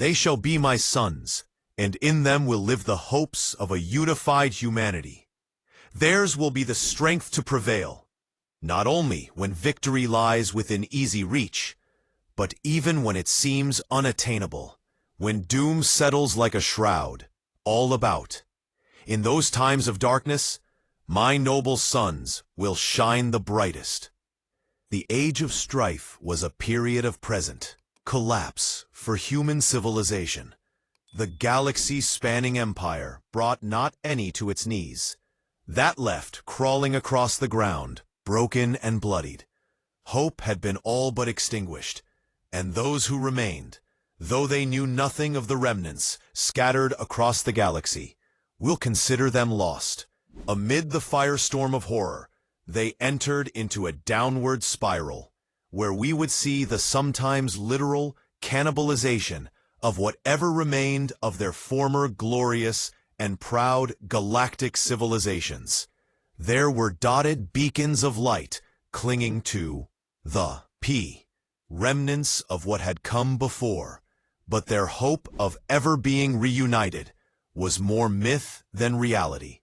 They shall be my sons, and in them will live the hopes of a unified humanity. Theirs will be the strength to prevail, not only when victory lies within easy reach, but even when it seems unattainable, when doom settles like a shroud, all about. In those times of darkness, my noble sons will shine the brightest. The age of strife was a period of present collapse for human civilization. The galaxy-spanning empire brought not any to its knees. That left crawling across the ground, broken and bloodied. Hope had been all but extinguished, and those who remained, though they knew nothing of the remnants scattered across the galaxy, will consider them lost. Amid the firestorm of horror, they entered into a downward spiral, where we would see the sometimes literal cannibalization of whatever remained of their former glorious and proud galactic civilizations. There were dotted beacons of light clinging to the remnants of what had come before, but their hope of ever being reunited was more myth than reality.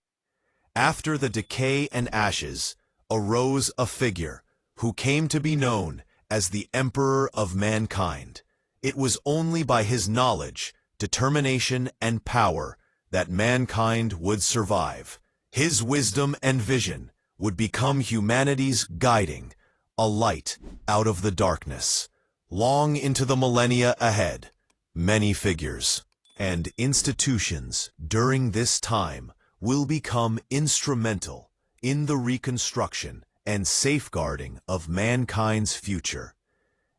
After the decay and ashes arose a figure who came to be known as the Emperor of Mankind. It was only by his knowledge, determination, and power that mankind would survive. His wisdom and vision would become humanity's guiding, a light out of the darkness. Long into the millennia ahead, many figures and institutions during this time will become instrumental in the reconstruction and safeguarding of mankind's future.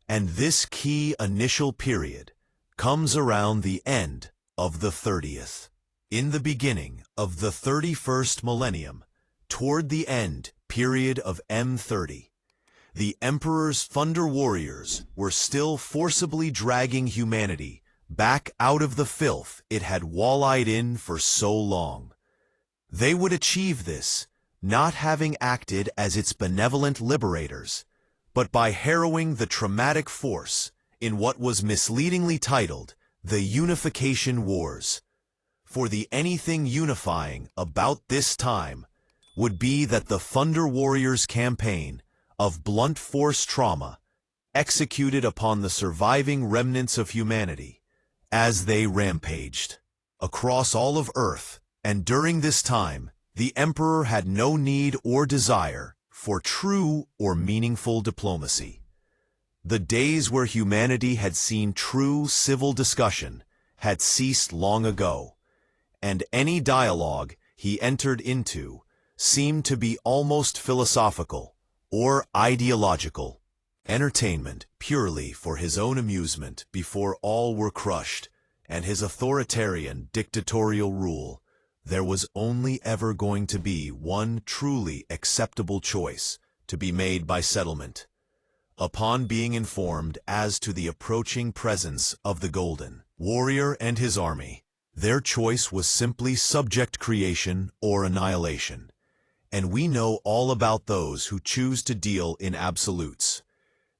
And this key initial period comes around the end of the 30th. In the beginning of the 31st millennium, toward the end period of M30, the Emperor's Thunder Warriors were still forcibly dragging humanity back out of the filth it had walleyed in for so long. They would achieve this, not having acted as its benevolent liberators, but by harrowing the traumatic force in what was misleadingly titled the Unification Wars. For the anything unifying about this time would be that the Thunder Warriors campaign of blunt force trauma executed upon the surviving remnants of humanity as they rampaged across all of Earth, and during this time, the Emperor had no need or desire for true or meaningful diplomacy. The days where humanity had seen true civil discussion had ceased long ago, and any dialogue he entered into seemed to be almost philosophical or ideological, entertainment purely for his own amusement before all were crushed, and his authoritarian dictatorial rule. There was only ever going to be one truly acceptable choice to be made by settlement. Upon being informed as to the approaching presence of the Golden Warrior and his army, their choice was simply subject creation or annihilation. And we know all about those who choose to deal in absolutes.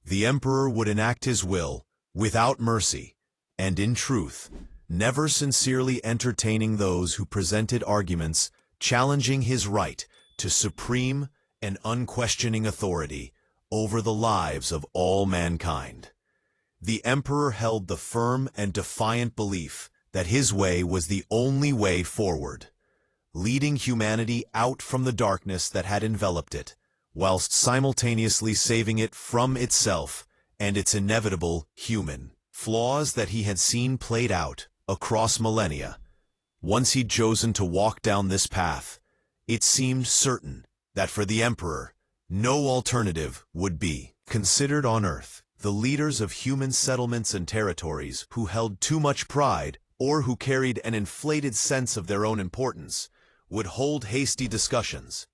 The Emperor would enact his will without mercy, and in truth, never sincerely entertaining those who presented arguments challenging his right to supreme and unquestioning authority over the lives of all mankind. The Emperor held the firm and defiant belief that his way was the only way forward, leading humanity out from the darkness that had enveloped it, whilst simultaneously saving it from itself and its inevitable human flaws that he had seen played out across millennia. Once he'd chosen to walk down this path, it seemed certain that for the Emperor, no alternative would be considered on Earth. The leaders of human settlements and territories who held too much pride or who carried an inflated sense of their own importance would hold hasty discussions.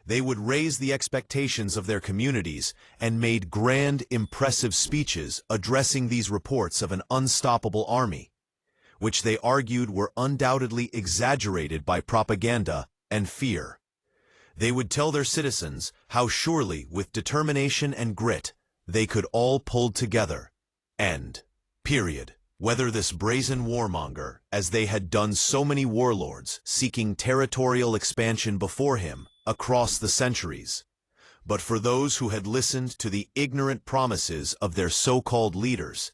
They would raise the expectations of their communities and made grand, impressive speeches addressing these reports of an unstoppable army, which they argued were undoubtedly exaggerated by propaganda and fear. They would tell their citizens how surely, with determination and grit, they could all pull together and, Whether this brazen warmonger, as they had done so many warlords seeking territorial expansion before him across the centuries, but for those who had listened to the ignorant promises of their so-called leaders,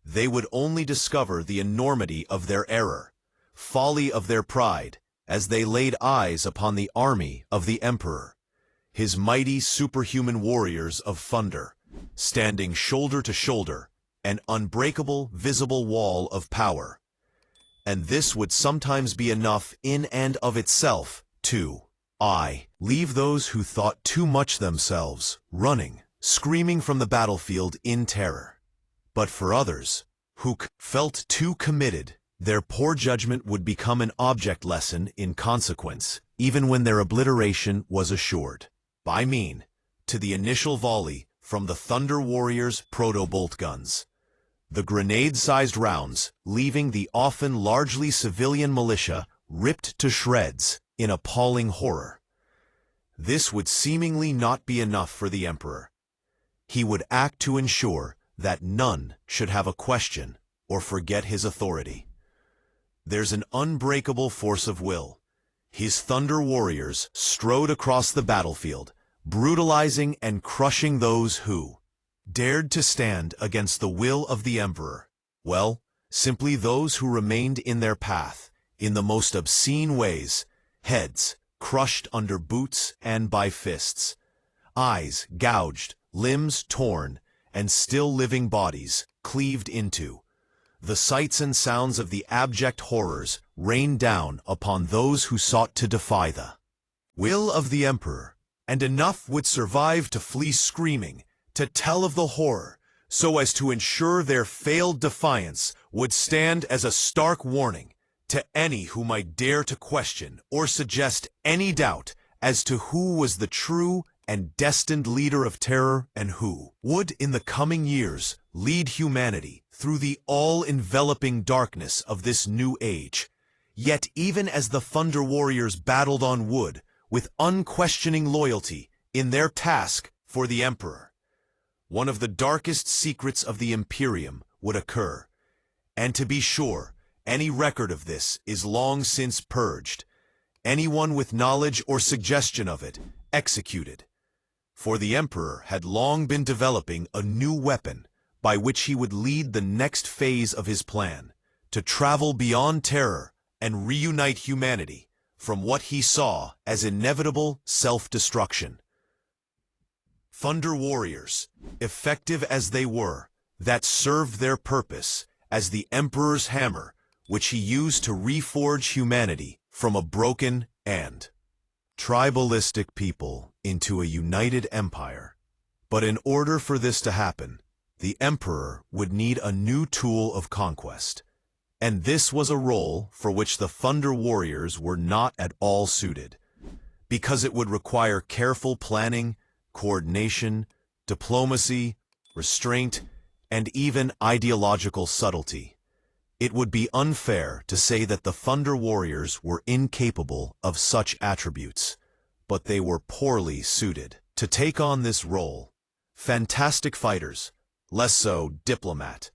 they would only discover the enormity of their error, folly of their pride, as they laid eyes upon the army of the Emperor, his mighty superhuman warriors of thunder, standing shoulder to shoulder, an unbreakable, visible wall of power. And this would sometimes be enough in and of itself to leave those who thought too much themselves, running, screaming from the battlefield in terror. But for others, who felt too committed, their poor judgment would become an object lesson in consequence, even when their obliteration was assured. To the initial volley from the Thunder Warriors' proto-bolt guns. The grenade-sized rounds, leaving the often largely civilian militia ripped to shreds in appalling horror. This would seemingly not be enough for the Emperor. He would act to ensure that none should have a question or forget his authority. There's an unbreakable force of will. His Thunder Warriors strode across the battlefield, brutalizing and crushing those who dared to stand against the will of the Emperor. Well, simply those who remained in their path, in the most obscene ways, heads crushed under boots and by fists, eyes gouged, limbs torn, and still living bodies cleaved into. The sights and sounds of the abject horrors rained down upon those who sought to defy the will of the Emperor, and enough would survive to flee screaming, to tell of the horror, so as to ensure their failed defiance would stand as a stark warning to any who might dare to question or suggest any doubt as to who was the true and destined leader of terror and who would in the coming years lead humanity through the all-enveloping darkness of this new age. Yet even as the Thunder Warriors battled on wood with unquestioning loyalty in their task for the Emperor, one of the darkest secrets of the Imperium would occur, and to be sure, any record of this is long since purged, anyone with knowledge or suggestion of it executed. For the Emperor had long been developing a new weapon by which he would lead the next phase of his plan, to travel beyond terror and reunite humanity from what he saw as inevitable self-destruction. Thunder Warriors, effective as they were, that served their purpose as the Emperor's hammer, which he used to reforge humanity from a broken and tribalistic people into a united empire. But in order for this to happen, the Emperor would need a new tool of conquest, and this was a role for which the Thunder Warriors were not at all suited, because it would require careful planning, coordination, diplomacy, restraint, and even ideological subtlety. It would be unfair to say that the Thunder Warriors were incapable of such attributes, but they were poorly suited to take on this role. Fantastic fighters, less so diplomat,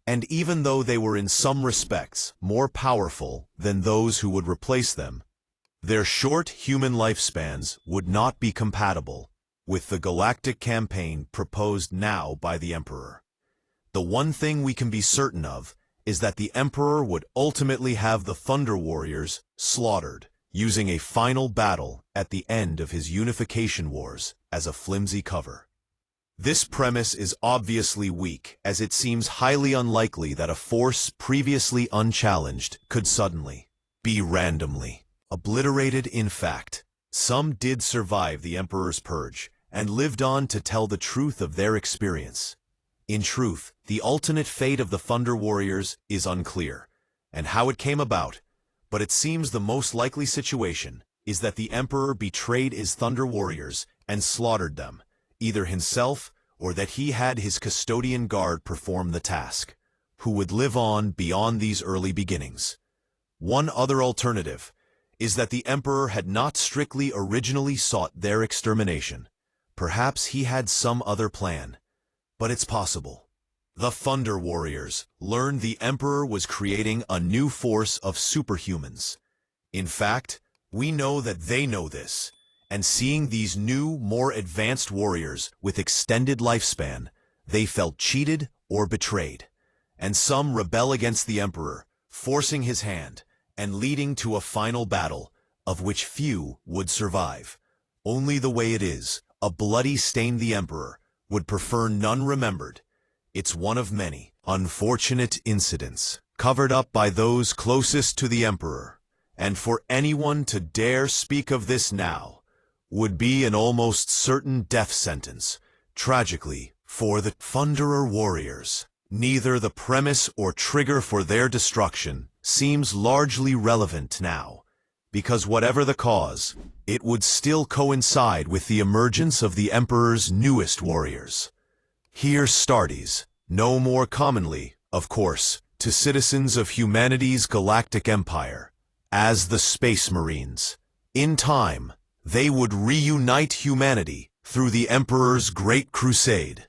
and even though they were in some respects more powerful than those who would replace them, their short human lifespans would not be compatible with the galactic campaign proposed now by the Emperor. The one thing we can be certain of is that the Emperor would ultimately have the Thunder Warriors slaughtered, using a final battle at the end of his Unification Wars as a flimsy cover. This premise is obviously weak, as it seems highly unlikely that a force previously unchallenged could suddenly be randomly obliterated. In fact, some did survive the Emperor's purge and lived on to tell the truth of their experience. In truth, the ultimate fate of the Thunder Warriors is unclear, and how it came about, but it seems the most likely situation is that the Emperor betrayed his Thunder Warriors and slaughtered them, either himself or that he had his custodian guard perform the task, who would live on beyond these early beginnings. One other alternative is that the Emperor had not strictly originally sought their extermination. Perhaps he had some other plan, but it's possible. The Thunder Warriors learned the Emperor was creating a new force of superhumans. In fact, we know that they know this, and seeing these new, more advanced warriors with extended lifespan, they felt cheated or betrayed. And some rebel against the Emperor, forcing his hand, and leading to a final battle, of which few would survive. Only the way it is, a bloody stain the Emperor would prefer none remembered. It's one of many unfortunate incidents covered up by those closest to the Emperor, and for anyone to dare speak of this now would be an almost certain death sentence. Tragically, for the Thunderer Warriors, neither the premise or trigger for their destruction seems largely relevant now, because whatever the cause, it would still coincide with the emergence of the Emperor's newest warriors. Here Astartes, no more commonly, of course, to citizens of humanity's galactic empire, as the Space Marines. In time, they would reunite humanity through the Emperor's Great Crusade.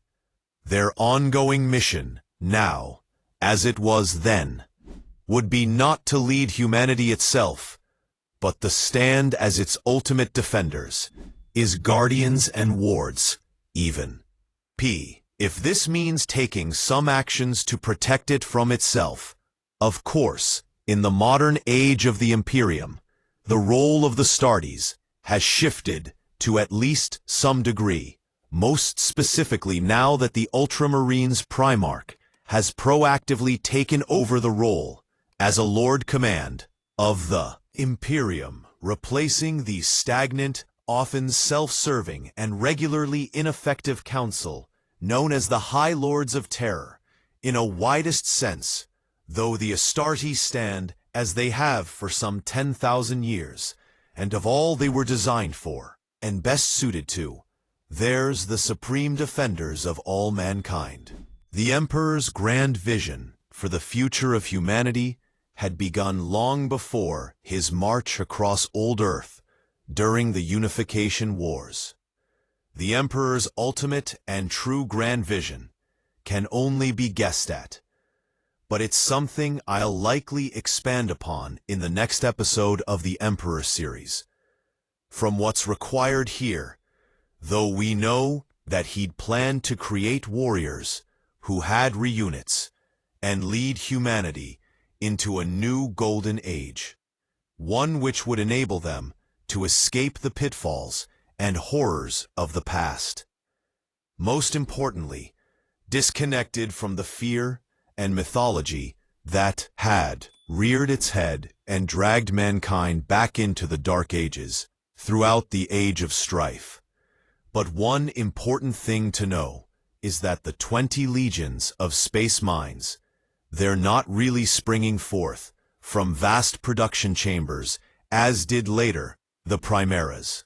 Their ongoing mission, now, as it was then, would be not to lead humanity itself, but to stand as its ultimate defenders, its guardians and wards, even. If this means taking some actions to protect it from itself, of course, in the modern age of the Imperium, the role of the Astartes has shifted to at least some degree, most specifically now that the Ultramarines Primarch has proactively taken over the role as a Lord Command of the Imperium, replacing the stagnant, often self-serving and regularly ineffective council known as the High Lords of Terror. In a widest sense, though the Astartes stand as they have for some 10,000 years, and of all they were designed for, and best suited to, theirs the supreme defenders of all mankind. The Emperor's grand vision for the future of humanity had begun long before his march across old Earth during the Unification Wars. The Emperor's ultimate and true grand vision can only be guessed at, but it's something I'll likely expand upon in the next episode of the Emperor series. From what's required here, though we know that he'd planned to create warriors who had reunits and lead humanity into a new golden age, one which would enable them to escape the pitfalls and horrors of the past. Most importantly, disconnected from the fear and mythology that had reared its head and dragged mankind back into the Dark Ages throughout the Age of Strife. But one important thing to know is that the 20 legions of space mines, they're not really springing forth from vast production chambers, as did later the Primaris.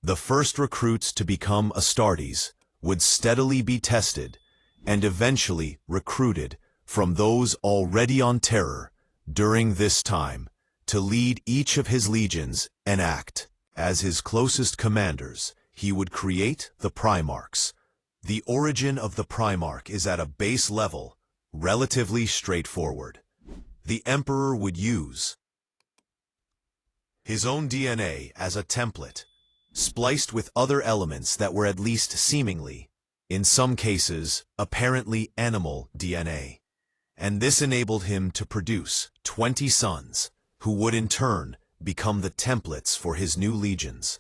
The first recruits to become Astartes would steadily be tested and eventually recruited from those already on Terror during this time to lead each of his legions and act as his closest commanders. He would create the Primarchs. The origin of the Primarch is at a base level, relatively straightforward. The Emperor would use his own DNA as a template, spliced with other elements that were at least seemingly, in some cases, apparently animal DNA. And this enabled him to produce 20 sons, who would in turn become the templates for his new legions.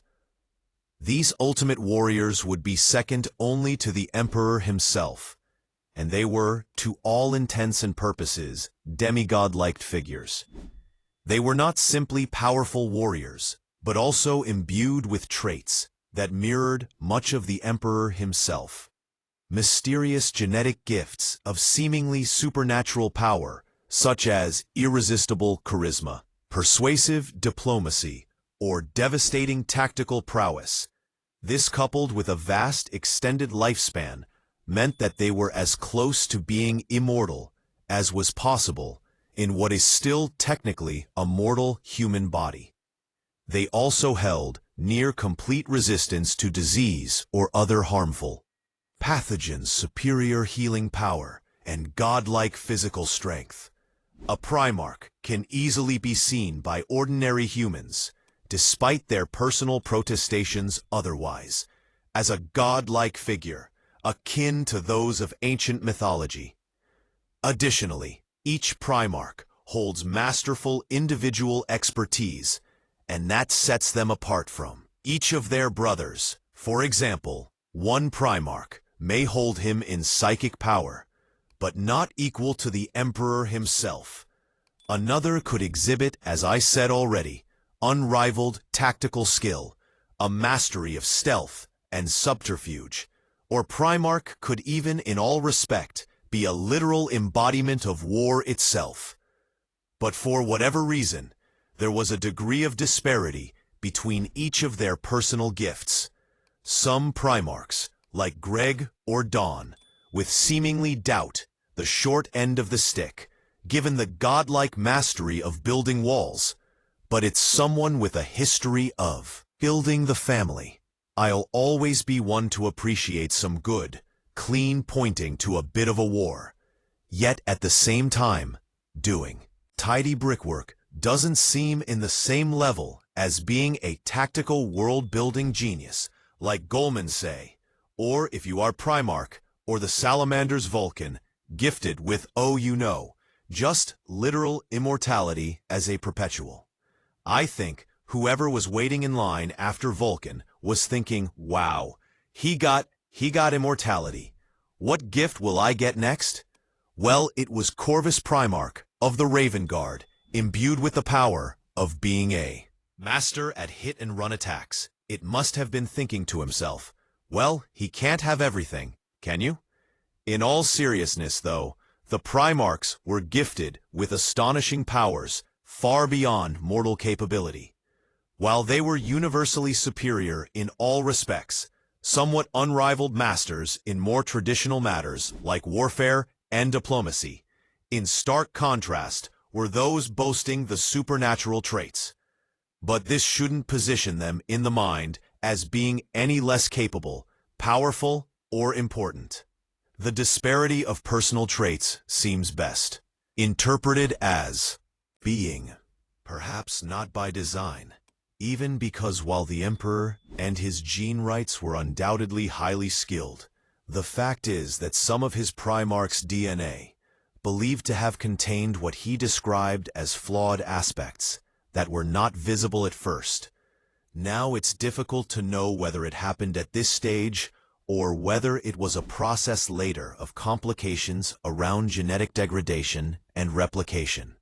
These ultimate warriors would be second only to the Emperor himself, and they were, to all intents and purposes, demigod-like figures. They were not simply powerful warriors, but also imbued with traits that mirrored much of the Emperor himself. Mysterious genetic gifts of seemingly supernatural power, such as irresistible charisma, persuasive diplomacy, or devastating tactical prowess. This, coupled with a vast extended lifespan, meant that they were as close to being immortal as was possible in what is still technically a mortal human body. They also held near complete resistance to disease or other harmful pathogens, superior healing power, and godlike physical strength. A Primarch can easily be seen by ordinary humans, despite their personal protestations otherwise, as a godlike figure, akin to those of ancient mythology. Additionally, each Primarch holds masterful individual expertise, and that sets them apart from each of their brothers. For example, one Primarch may hold him in psychic power, but not equal to the Emperor himself. Another could exhibit, as I said already, unrivaled tactical skill, a mastery of stealth and subterfuge, or Primarch could even, in all respect, be a literal embodiment of war itself. But for whatever reason, there was a degree of disparity between each of their personal gifts. Some Primarchs, like Greg or Dawn, with seemingly doubt the short end of the stick, given the godlike mastery of building walls, but it's someone with a history of building the family. I'll always be one to appreciate some good, clean pointing to a bit of a war, yet at the same time, doing tidy brickwork doesn't seem in the same level as being a tactical world-building genius, like Guilliman say, or if you are Primarch, or the Salamander's Vulcan, gifted with, just literal immortality as a perpetual. I think whoever was waiting in line after Vulcan was thinking, wow, he got immortality. What gift will I get next? Well, it was Corvus Primarch of the Raven Guard, imbued with the power of being a master at hit-and-run attacks. It must have been thinking to himself, well, he can't have everything, can you? In all seriousness, though, the Primarchs were gifted with astonishing powers far beyond mortal capability. While they were universally superior in all respects, somewhat unrivaled masters in more traditional matters like warfare and diplomacy, in stark contrast were those boasting the supernatural traits. But this shouldn't position them in the mind as being any less capable, powerful, or important. The disparity of personal traits seems best interpreted as being, perhaps not by design, even because while the Emperor and his gene rights were undoubtedly highly skilled, the fact is that some of his Primarch's DNA, believed to have contained what he described as flawed aspects that were not visible at first. Now it's difficult to know whether it happened at this stage or whether it was a process later of complications around genetic degradation and replication.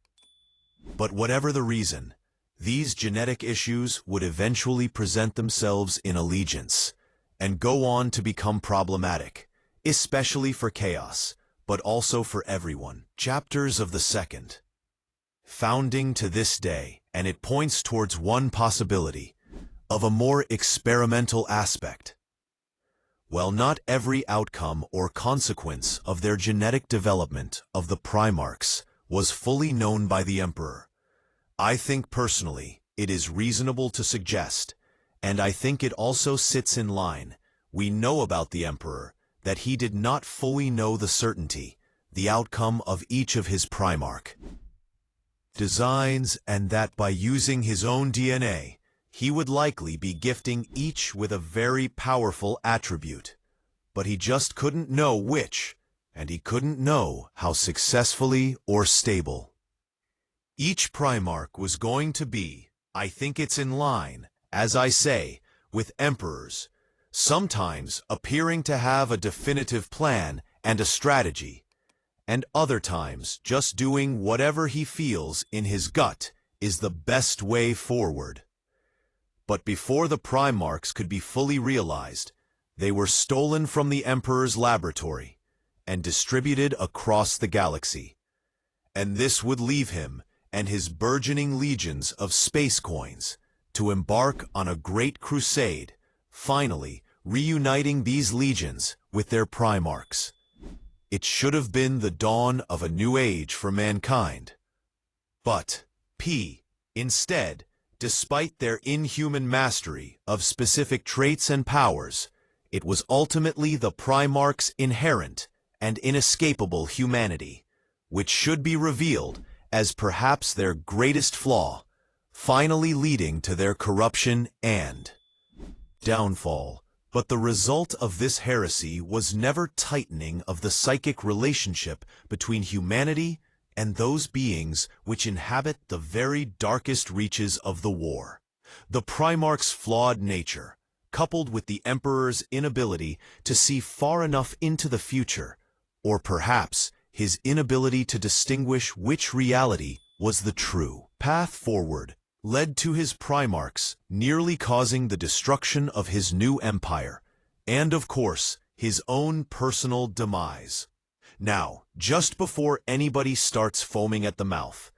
But whatever the reason, these genetic issues would eventually present themselves in allegiance and go on to become problematic, especially for Chaos, but also for everyone. Chapters of the Second. Founding to this day, and it points towards one possibility of a more experimental aspect. While not every outcome or consequence of their genetic development of the Primarchs was fully known by the Emperor, I think personally it is reasonable to suggest, and I think it also sits in line, we know about the Emperor, that he did not fully know the certainty, the outcome of each of his Primarch designs, and that by using his own DNA, he would likely be gifting each with a very powerful attribute. But he just couldn't know which, and he couldn't know how successfully or stable. Each Primarch was going to be, I think it's in line, as I say, with Emperors, sometimes appearing to have a definitive plan and a strategy, and other times just doing whatever he feels in his gut is the best way forward. But before the Primarchs could be fully realized, they were stolen from the Emperor's laboratory and distributed across the galaxy. And this would leave him and his burgeoning legions of space coins to embark on a great crusade, finally reuniting these legions with their Primarchs. It should have been the dawn of a new age for mankind. But, instead, despite their inhuman mastery of specific traits and powers, it was ultimately the Primarch's inherent and inescapable humanity, which should be revealed as perhaps their greatest flaw, finally leading to their corruption and downfall. But the result of this heresy was never tightening of the psychic relationship between humanity and those beings which inhabit the very darkest reaches of the war. The Primarch's flawed nature, coupled with the Emperor's inability to see far enough into the future, or perhaps his inability to distinguish which reality was the true path forward, led to his Primarchs nearly causing the destruction of his new empire, and of course, his own personal demise. Now, just before anybody starts foaming at the mouth,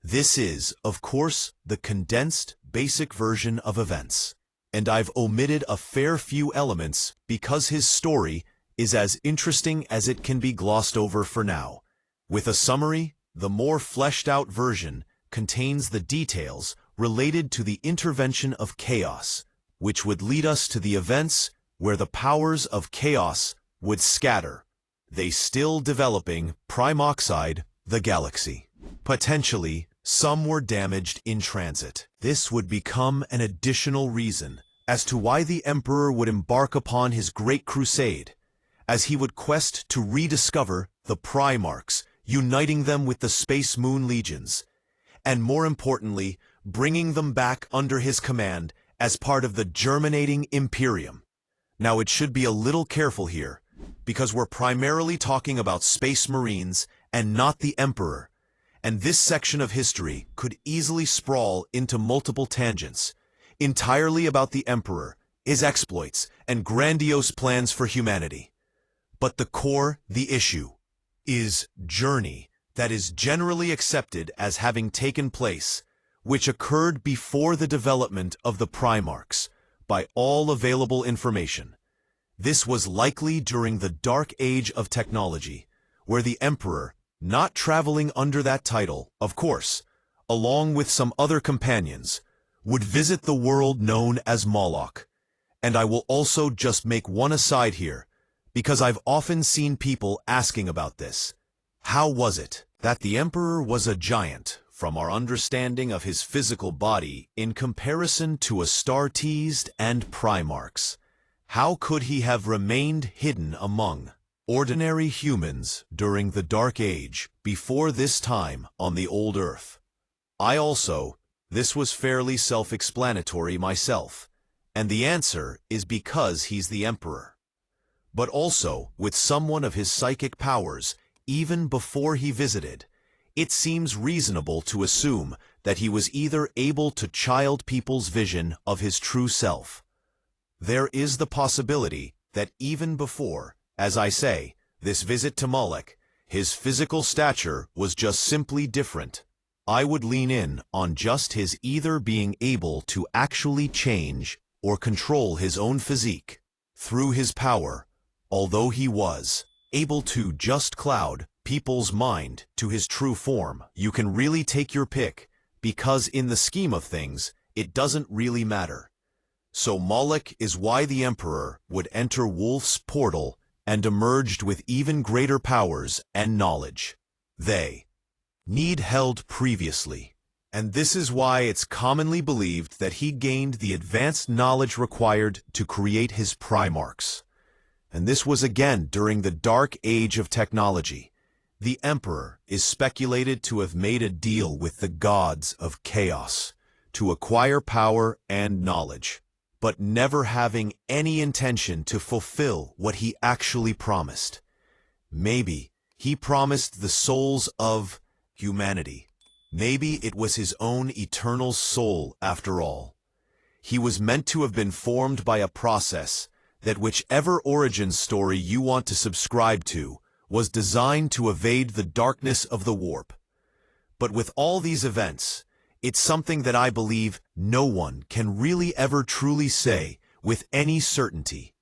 this is, of course, the condensed, basic version of events, and I've omitted a fair few elements because his story is as interesting as it can be glossed over for now. With a summary, the more fleshed-out version contains the details related to the intervention of chaos, which would lead us to the events where the powers of chaos would scatter, they still developing Primoxide, the galaxy. Potentially, some were damaged in transit. This would become an additional reason as to why the Emperor would embark upon his great crusade, as he would quest to rediscover the Primarchs, uniting them with the Space Moon Legions, and more importantly, bringing them back under his command as part of the germinating Imperium. Now it should be a little careful here, because we're primarily talking about Space Marines and not the Emperor, and this section of history could easily sprawl into multiple tangents, entirely about the Emperor, his exploits, and grandiose plans for humanity. But the core, the issue, is journey that is generally accepted as having taken place, which occurred before the development of the Primarchs, by all available information. This was likely during the Dark Age of technology, where the Emperor, not traveling under that title, of course, along with some other companions, would visit the world known as Moloch. And I will also just make one aside here, because I've often seen people asking about this. How was it that the Emperor was a giant, from our understanding of his physical body, in comparison to Astartes and Primarchs? How could he have remained hidden among ordinary humans during the Dark Age before this time on the old Earth? This was fairly self-explanatory myself, and the answer is because he's the Emperor. But also, with someone of his psychic powers, even before he visited, it seems reasonable to assume that he was either able to child people's vision of his true self. There is the possibility that even before, as I say, this visit to Moloch, his physical stature was just simply different. I would lean in on just his either being able to actually change or control his own physique through his power, although he was able to just cloud people's mind to his true form. You can really take your pick, because in the scheme of things, it doesn't really matter. So Moloch is why the Emperor would enter Wolf's portal and emerged with even greater powers and knowledge they need held previously. And this is why it's commonly believed that he gained the advanced knowledge required to create his Primarchs. And this was again during the Dark Age of technology. The Emperor is speculated to have made a deal with the gods of chaos to acquire power and knowledge, but never having any intention to fulfill what he actually promised. Maybe he promised the souls of humanity. Maybe it was his own eternal soul after all. He was meant to have been formed by a process that, whichever origin story you want to subscribe to, was designed to evade the darkness of the warp. But with all these events, it's something that I believe no one can really ever truly say with any certainty.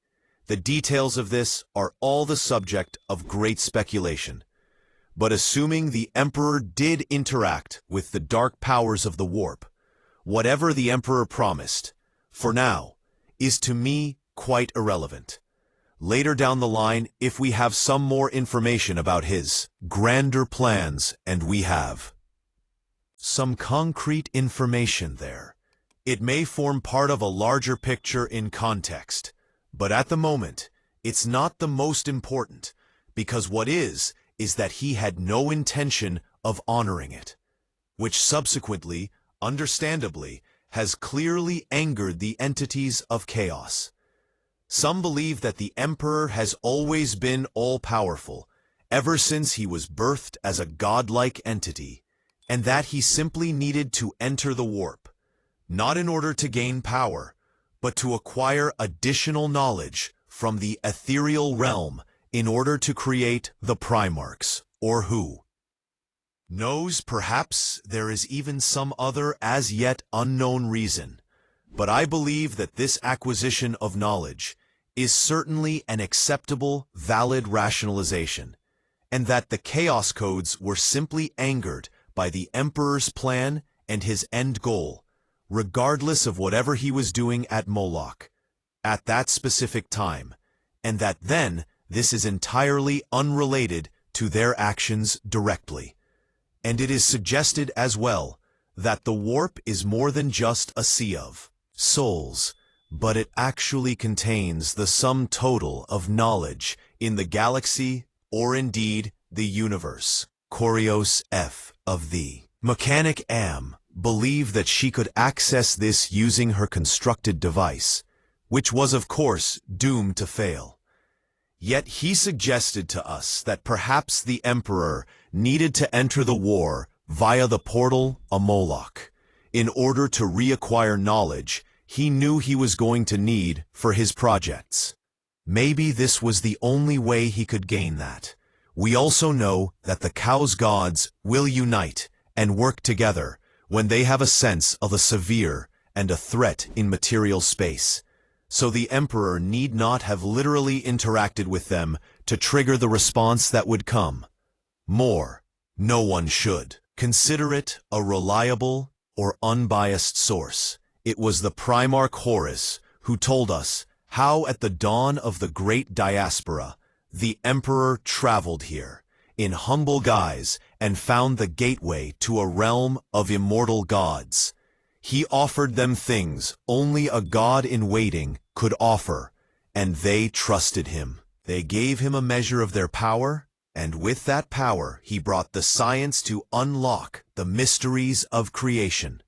The details of this are all the subject of great speculation. But assuming the Emperor did interact with the dark powers of the warp, whatever the Emperor promised, for now, is to me quite irrelevant. later down the line if we have some more information about his grander plans, and we have some concrete information there. It may form part of a larger picture in context, but at the moment, it's not the most important, because what is that he had no intention of honoring it, which subsequently, understandably, has clearly angered the entities of chaos. Some believe that the Emperor has always been all-powerful, ever since he was birthed as a godlike entity, and that he simply needed to enter the warp, not in order to gain power, but to acquire additional knowledge from the ethereal realm in order to create the Primarchs, or who knows, perhaps there is even some other as yet unknown reason. But I believe that this acquisition of knowledge is certainly an acceptable, valid rationalization, and that the Chaos Codes were simply angered by the Emperor's plan and his end goal, regardless of whatever he was doing at Moloch at that specific time, and that then this is entirely unrelated to their actions directly. And it is suggested as well that the warp is more than just a sea of souls, but it actually contains the sum total of knowledge in the galaxy, or indeed the universe. Corios F. of the Mechanic Am believed that she could access this using her constructed device, which was of course doomed to fail. Yet he suggested to us that perhaps the Emperor needed to enter the war via the portal Moloch in order to reacquire knowledge he knew he was going to need for his projects. Maybe this was the only way he could gain that. We also know that the Chaos gods will unite and work together when they have a sense of a severe and a threat in material space. So the Emperor need not have literally interacted with them to trigger the response that would come. More, no one should consider it a reliable or unbiased source. It was the Primarch Horus who told us how at the dawn of the Great Diaspora, the Emperor traveled here in humble guise and found the gateway to a realm of immortal gods. He offered them things only a god in waiting could offer, and they trusted him. They gave him a measure of their power, and with that power he brought the science to unlock the mysteries of creation.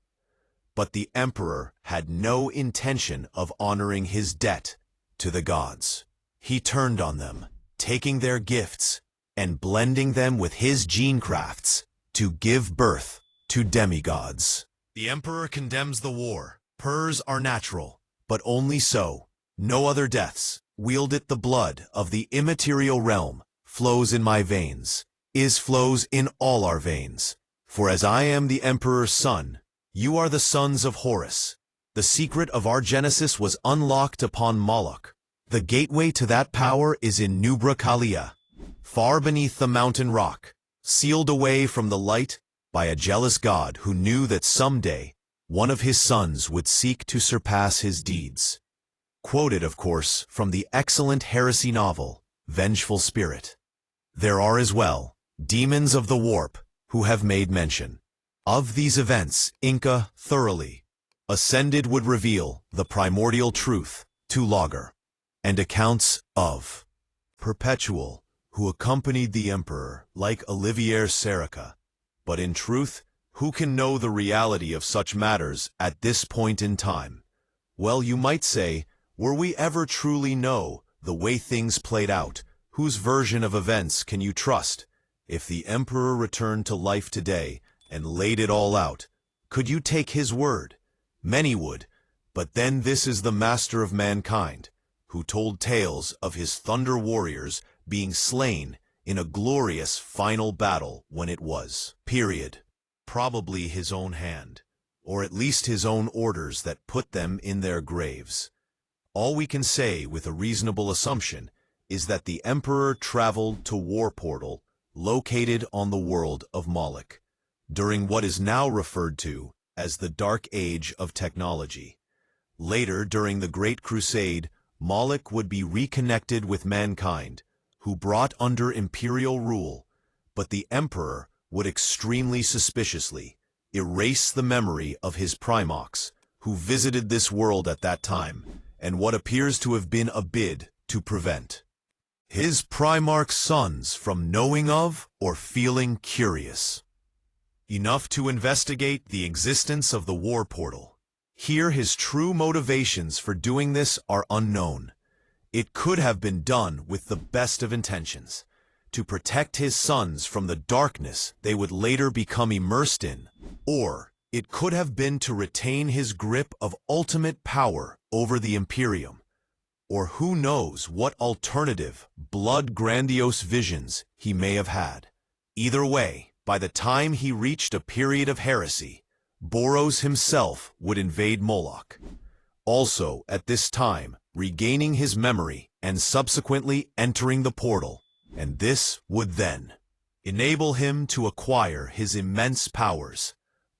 But the Emperor had no intention of honoring his debt to the gods. He turned on them, taking their gifts and blending them with his gene crafts to give birth to demigods. The Emperor condemns the war. Purs are natural, but only so. No other deaths. Wield it the blood of the immaterial realm flows in my veins, flows in all our veins. For as I am the Emperor's son, you are the sons of Horus. The secret of our genesis was unlocked upon Moloch. The gateway to that power is in Nubra Kaliya, far beneath the mountain rock, sealed away from the light by a jealous god who knew that someday one of his sons would seek to surpass his deeds. Quoted, of course, from the excellent Heresy novel, Vengeful Spirit. There are as well demons of the warp who have made mention of these events. Inca thoroughly ascended would reveal the primordial truth to Logger, and accounts of Perpetual, who accompanied the Emperor like Olivier Serica. But in truth, who can know the reality of such matters at this point in time? Well, you might say, were we ever truly know the way things played out? Whose version of events can you trust? If the Emperor returned to life today and laid it all out, could you take his word? Many would, but then this is the master of mankind, who told tales of his thunder warriors being slain in a glorious final battle when it was, probably his own hand, or at least his own orders that put them in their graves. All we can say with a reasonable assumption is that the Emperor traveled to War Portal, located on the world of Moloch, during what is now referred to as the Dark Age of Technology. Later, during the Great Crusade, Moloch would be reconnected with mankind, who brought under imperial rule, but the Emperor would extremely suspiciously erase the memory of his Primarchs, who visited this world at that time, and what appears to have been a bid to prevent his Primarch sons from knowing of or feeling curious enough to investigate the existence of the war portal. Here his true motivations for doing this are unknown. It could have been done with the best of intentions, to protect his sons from the darkness they would later become immersed in, or it could have been to retain his grip of ultimate power over the Imperium, or who knows what alternative, blood-grandiose visions he may have had. Either way, by the time he reached a period of heresy, Boros himself would invade Moloch. Also, at this time, regaining his memory and subsequently entering the portal, and this would then enable him to acquire his immense powers,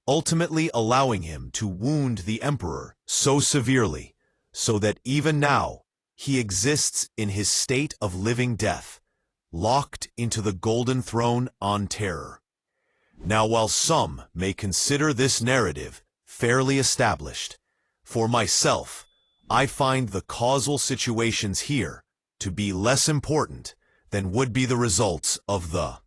ultimately allowing him to wound the Emperor so severely, so that even now he exists in his state of living death, locked into the Golden Throne on Terror. Now, while some may consider this narrative fairly established, for myself, I find the causal situations here to be less important than would be the results of the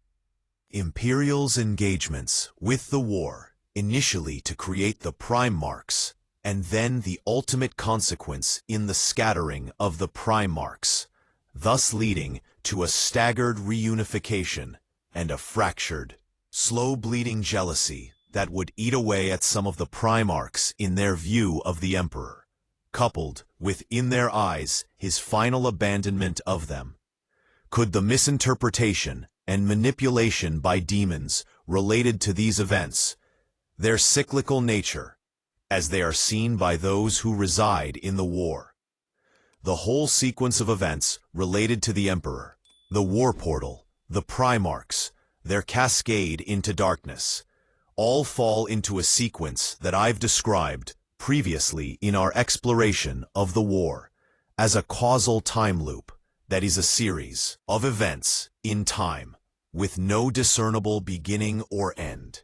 Imperial's engagements with the war, initially to create the Primarchs, and then the ultimate consequence in the scattering of the Primarchs, thus leading to a staggered reunification and a fractured, slow-bleeding jealousy that would eat away at some of the Primarchs in their view of the Emperor, coupled with, in their eyes, his final abandonment of them. Could the misinterpretation and manipulation by demons related to these events, their cyclical nature, as they are seen by those who reside in the war, the whole sequence of events related to the Emperor, the war portal, the Primarchs, their cascade into darkness, all fall into a sequence that I've described previously in our exploration of the war as a causal time loop, that is a series of events in time with no discernible beginning or end.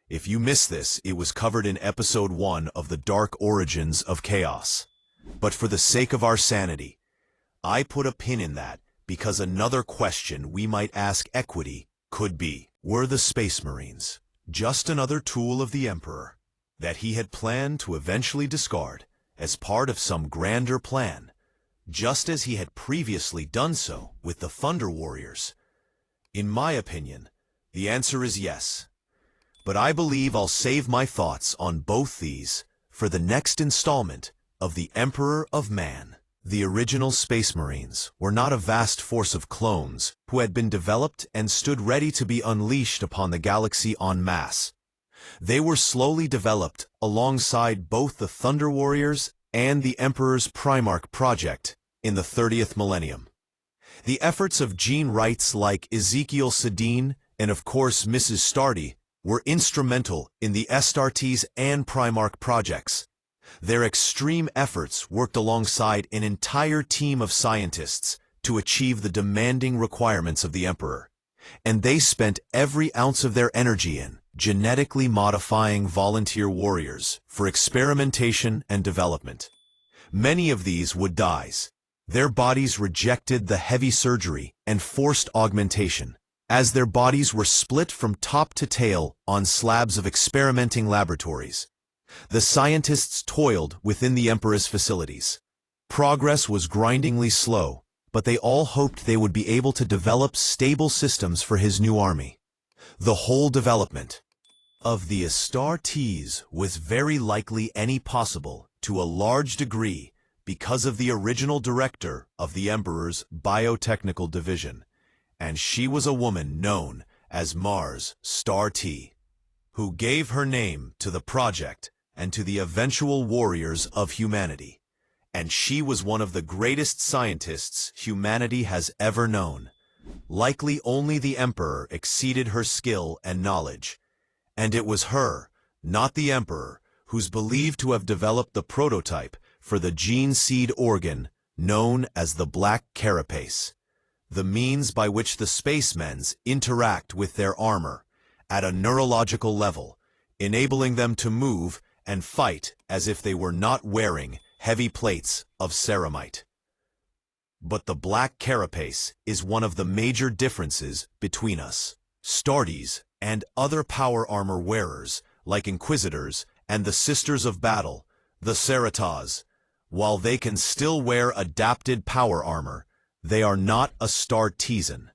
If you missed this, it was covered in Episode 1 of the Dark Origins of Chaos. But for the sake of our sanity, I put a pin in that because another question we might ask Equity could be, were the Space Marines just another tool of the Emperor that he had planned to eventually discard as part of some grander plan, just as he had previously done so with the Thunder Warriors? In my opinion, the answer is yes. But I believe I'll save my thoughts on both these for the next installment of The Emperor of Man. The original Space Marines were not a vast force of clones who had been developed and stood ready to be unleashed upon the galaxy en masse. They were slowly developed alongside both the Thunder Warriors and the Emperor's Primarch project in the 30th millennium. The efforts of gene wrights like Ezekiel Sedin and of course Mrs. Starty were instrumental in the Astartes and Primarch projects. Their extreme efforts worked alongside an entire team of scientists to achieve the demanding requirements of the Emperor, and they spent every ounce of their energy in genetically modifying volunteer warriors for experimentation and development. Many of these would die. Their bodies rejected the heavy surgery and forced augmentation, as their bodies were split from top to tail on slabs of experimenting laboratories. The scientists toiled within the Emperor's facilities. Progress was grindingly slow, but they all hoped they would be able to develop stable systems for his new army. The whole development of the Astartes was very likely any possible to a large degree because of the original director of the Emperor's biotechnical division, and she was a woman known as Mars Starty, who gave her name to the project and to the eventual warriors of humanity. And she was one of the greatest scientists humanity has ever known. Likely only the Emperor exceeded her skill and knowledge. And it was her, not the Emperor, who's believed to have developed the prototype for the gene seed organ known as the Black Carapace, the means by which the spacemen interact with their armor at a neurological level, enabling them to move and fight as if they were not wearing heavy plates of ceramite. But the Black Carapace is one of the major differences between us, Astartes, and other power armor wearers like Inquisitors and the Sisters of Battle, the Ceratoz. While they can still wear adapted power armor, they are not Astartesan,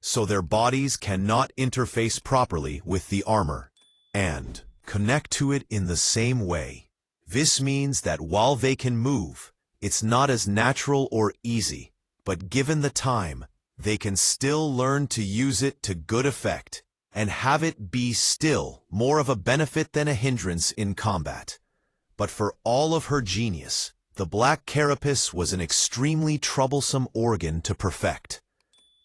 so their bodies cannot interface properly with the armor and connect to it in the same way. This means that while they can move, it's not as natural or easy, but given the time, they can still learn to use it to good effect and have it be still more of a benefit than a hindrance in combat. But for all of her genius, the Black Carapace was an extremely troublesome organ to perfect.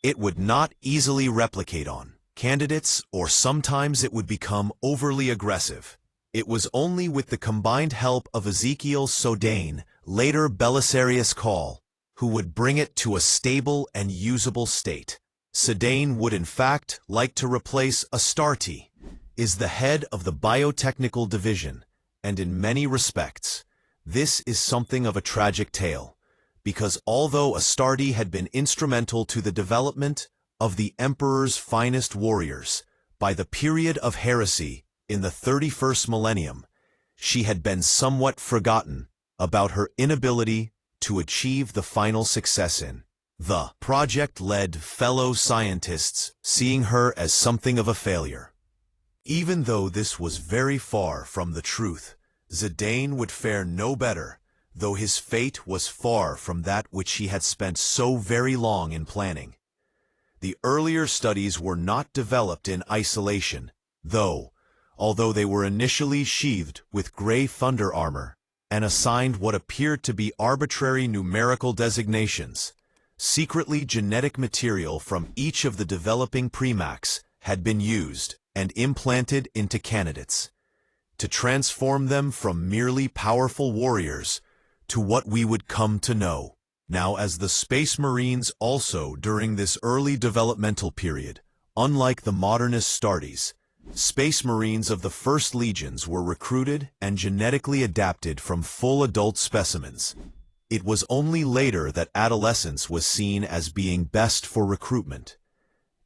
It would not easily replicate on candidates, or sometimes it would become overly aggressive. It was only with the combined help of Ezekiel Sodane, later Belisarius Call, who would bring it to a stable and usable state. Sodane would in fact like to replace Astarte, is the head of the biotechnical division, and in many respects, this is something of a tragic tale, because although Astarte had been instrumental to the development of the Emperor's finest warriors, by the period of Heresy in the 31st millennium, she had been somewhat forgotten about her inability to achieve the final success in the project led fellow scientists seeing her as something of a failure. Even though this was very far from the truth, Zidane would fare no better, though his fate was far from that which he had spent so very long in planning. The earlier studies were not developed in isolation, although they were initially sheathed with gray thunder armor and assigned what appeared to be arbitrary numerical designations. Secretly genetic material from each of the developing Primarchs had been used and implanted into candidates, to transform them from merely powerful warriors to what we would come to know now as the Space Marines. Also during this early developmental period, unlike the modernist Astartes, Space Marines of the First Legions were recruited and genetically adapted from full adult specimens. It was only later that adolescence was seen as being best for recruitment,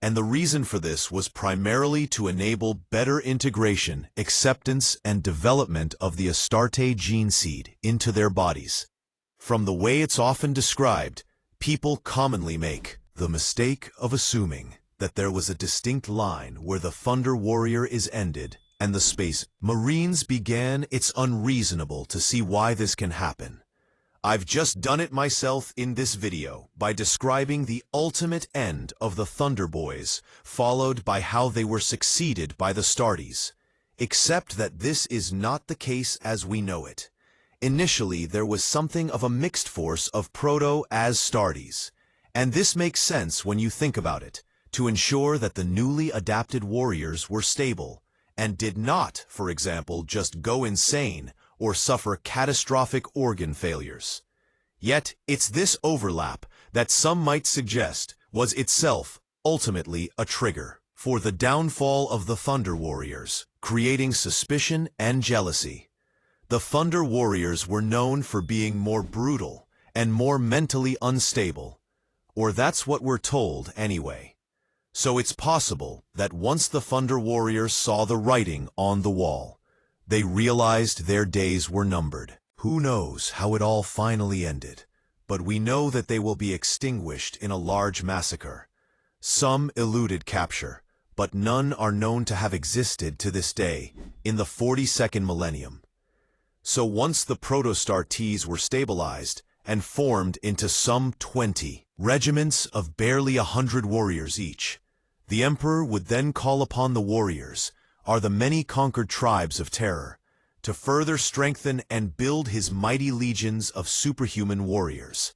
and the reason for this was primarily to enable better integration, acceptance, and development of the Astarte gene seed into their bodies. From the way it's often described, people commonly make the mistake of assuming that there was a distinct line where the Thunder Warrior is ended and the Space Marines began. It's unreasonable to see why this can happen. I've just done it myself in this video by describing the ultimate end of the Thunder Boys, followed by how they were succeeded by the Astartes. Except that this is not the case as we know it. Initially, there was something of a mixed force of Proto-Astartes, and this makes sense when you think about it, to ensure that the newly adapted warriors were stable, and did not, for example, just go insane or suffer catastrophic organ failures. Yet, it's this overlap that some might suggest was itself ultimately a trigger for the downfall of the Thunder Warriors, creating suspicion and jealousy. The Thunder Warriors were known for being more brutal and more mentally unstable, or that's what we're told anyway. So it's possible that once the Thunder Warriors saw the writing on the wall, they realized their days were numbered. Who knows how it all finally ended, but we know that they will be extinguished in a large massacre. Some eluded capture, but none are known to have existed to this day in the 42nd millennium. So once the Proto-Astartes were stabilized and formed into some 20 regiments of barely 100 warriors each, the Emperor would then call upon the warriors, the many conquered tribes of terror, to further strengthen and build his mighty legions of superhuman warriors.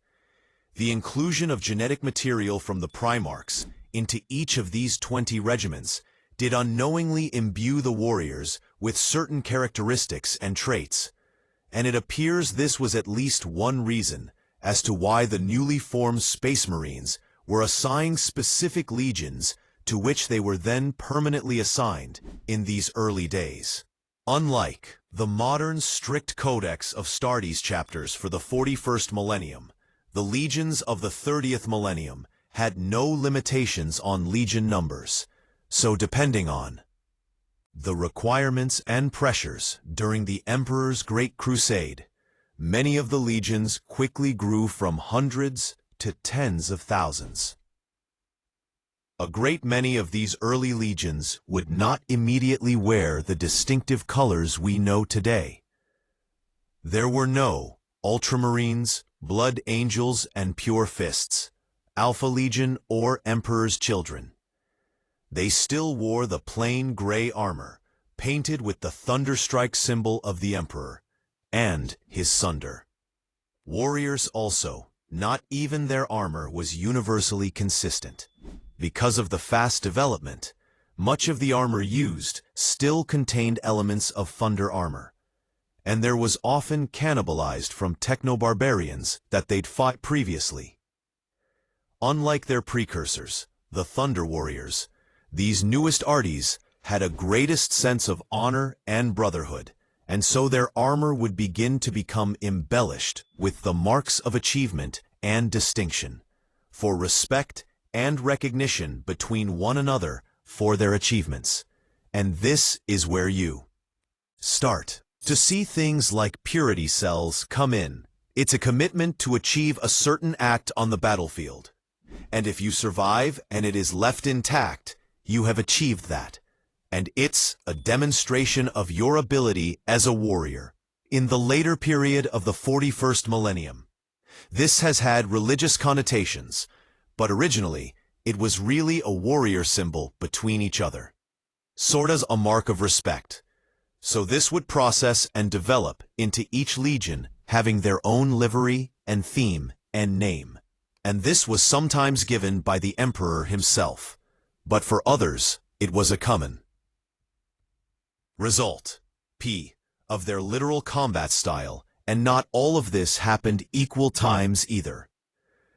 The inclusion of genetic material from the Primarchs into each of these 20 regiments did unknowingly imbue the warriors with certain characteristics and traits, and it appears this was at least one reason as to why the newly formed Space Marines were assigned specific legions to which they were then permanently assigned in these early days. Unlike the modern strict codex of Astartes Chapters for the 41st millennium, the legions of the 30th millennium had no limitations on legion numbers, so depending on the requirements and pressures during the Emperor's Great Crusade, many of the legions quickly grew from hundreds to tens of thousands. A great many of these early legions would not immediately wear the distinctive colors we know today. There were no Ultramarines, Blood Angels, and Pure Fists, Alpha Legion, or Emperor's Children. They still wore the plain gray armor, painted with the Thunderstrike symbol of the Emperor, and his Sunder. Warriors also, not even their armor was universally consistent. Because of the fast development, much of the armor used still contained elements of Thunder armor, and there was often cannibalized from techno-barbarians that they'd fought previously. Unlike their precursors, the Thunder Warriors, these newest arties had a greatest sense of honor and brotherhood, and so their armor would begin to become embellished with the marks of achievement and distinction, for respect and recognition between one another for their achievements. And this is where you start to see things like purity cells come in. It's a commitment to achieve a certain act on the battlefield. And if you survive and it is left intact, you have achieved that. And it's a demonstration of your ability as a warrior. In the later period of the 41st millennium, this has had religious connotations, but originally, it was really a warrior symbol between each other. Sort as a mark of respect. So this would process and develop into each legion having their own livery and theme and name. And this was sometimes given by the Emperor himself, but for others, it was a common result of their literal combat style, and not all of this happened equal times either.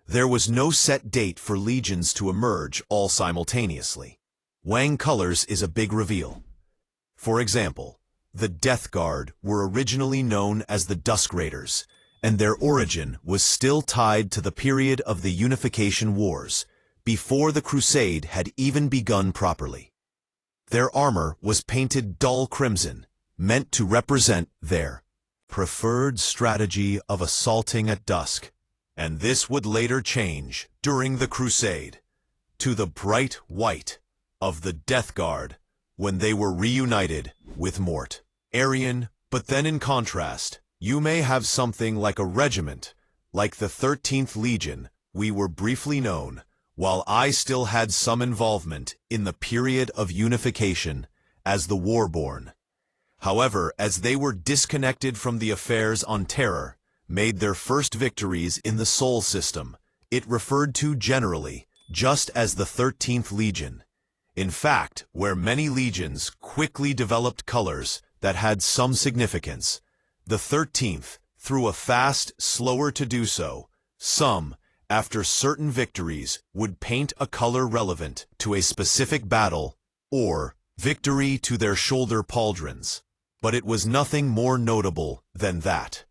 There was no set date for legions to emerge all simultaneously. Wang colors is a big reveal. For example, the Death Guard were originally known as the Dusk Raiders, and their origin was still tied to the period of the Unification Wars, before the Crusade had even begun properly. Their armor was painted dull crimson, meant to represent their preferred strategy of assaulting at dusk, and this would later change during the Crusade to the bright white of the Death Guard when they were reunited with Mort Aryan. But then in contrast, you may have something like a regiment, like the 13th Legion we were briefly known, while I still had some involvement in the period of unification as the Warborn. However, as they were disconnected from the affairs on Terror, made their first victories in the Sol system, it referred to generally just as the 13th Legion. In fact, where many legions quickly developed colors that had some significance, the 13th, through a fast, slower to do so, some, after certain victories, would paint a color relevant to a specific battle or victory to their shoulder pauldrons. But it was nothing more notable than that.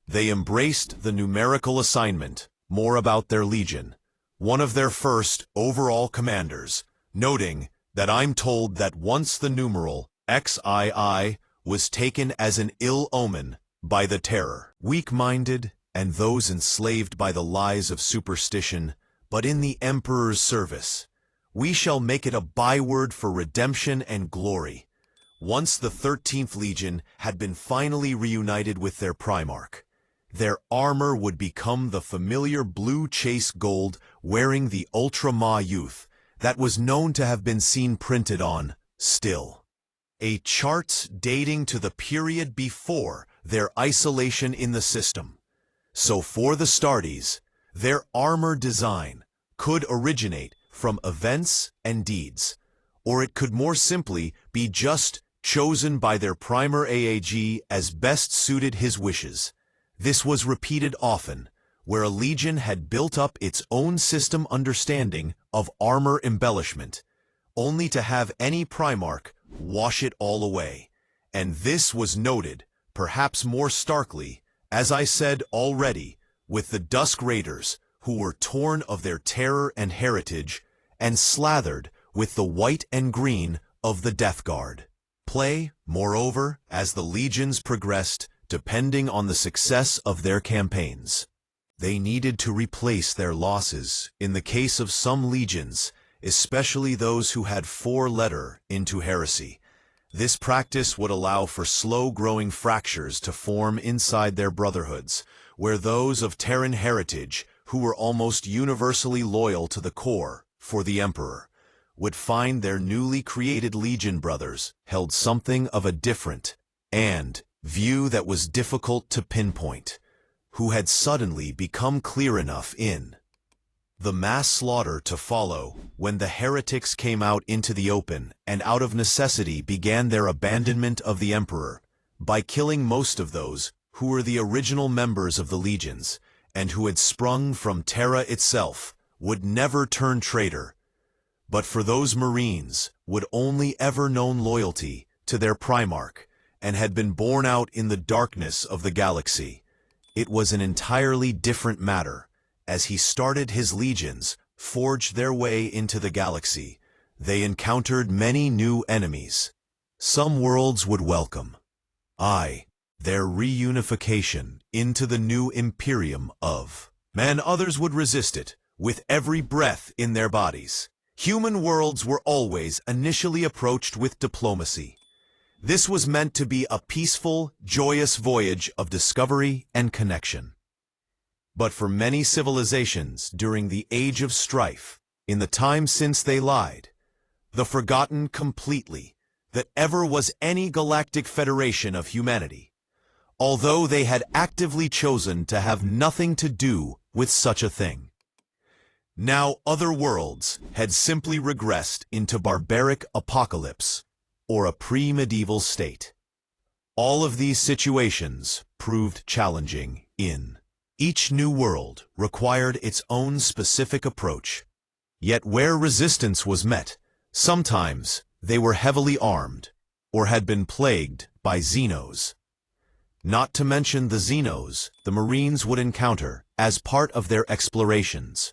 They embraced the numerical assignment more about their legion, one of their first overall commanders, noting that I'm told that once the numeral XII was taken as an ill omen by the Terror, weak-minded, and those enslaved by the lies of superstition, but in the Emperor's service, we shall make it a byword for redemption and glory. Once the 13th Legion had been finally reunited with their Primarch, their armor would become the familiar blue chase gold wearing the Ultra-Ma youth that was known to have been seen printed on, still, a charts dating to the period before their isolation in the system. So for the Astartes, their armor design could originate from events and deeds, or it could more simply be just chosen by their Primer AAG as best suited his wishes. This was repeated often, where a legion had built up its own system understanding of armor embellishment, only to have any Primarch wash it all away. And this was noted, perhaps more starkly, as I said already, with the Dusk Raiders, who were torn of their terror and heritage, and slathered with the white and green of the Death Guard. Play, moreover, as the legions progressed, depending on the success of their campaigns. They needed to replace their losses in the case of some legions, especially those who had 4-letter into Heresy. This practice would allow for slow-growing fractures to form inside their brotherhoods, where those of Terran heritage, who were almost universally loyal to the core for the Emperor, would find their newly created legion brothers held something of a different view that was difficult to pinpoint, who had suddenly become clear enough in the mass slaughter to follow when the heretics came out into the open and out of necessity began their abandonment of the Emperor by killing most of those who were the original members of the legions and who had sprung from Terra itself, would never turn traitor, but for those Marines would only ever known loyalty to their Primarch and had been born out in the darkness of the galaxy. It was an entirely different matter. As he started his legions, forged their way into the galaxy, they encountered many new enemies. Some worlds would welcome their reunification into the new Imperium of man. Others would resist it with every breath in their bodies. Human worlds were always initially approached with diplomacy. This was meant to be a peaceful, joyous voyage of discovery and connection. But for many civilizations during the Age of Strife, in the time since they lied, the forgotten completely that ever was any galactic federation of humanity, although they had actively chosen to have nothing to do with such a thing. Now other worlds had simply regressed into barbaric apocalypse, or a pre-medieval state. All of these situations proved challenging in each new world required its own specific approach. Yet where resistance was met, sometimes they were heavily armed, or had been plagued by Xenos. Not to mention the Xenos the Marines would encounter as part of their explorations.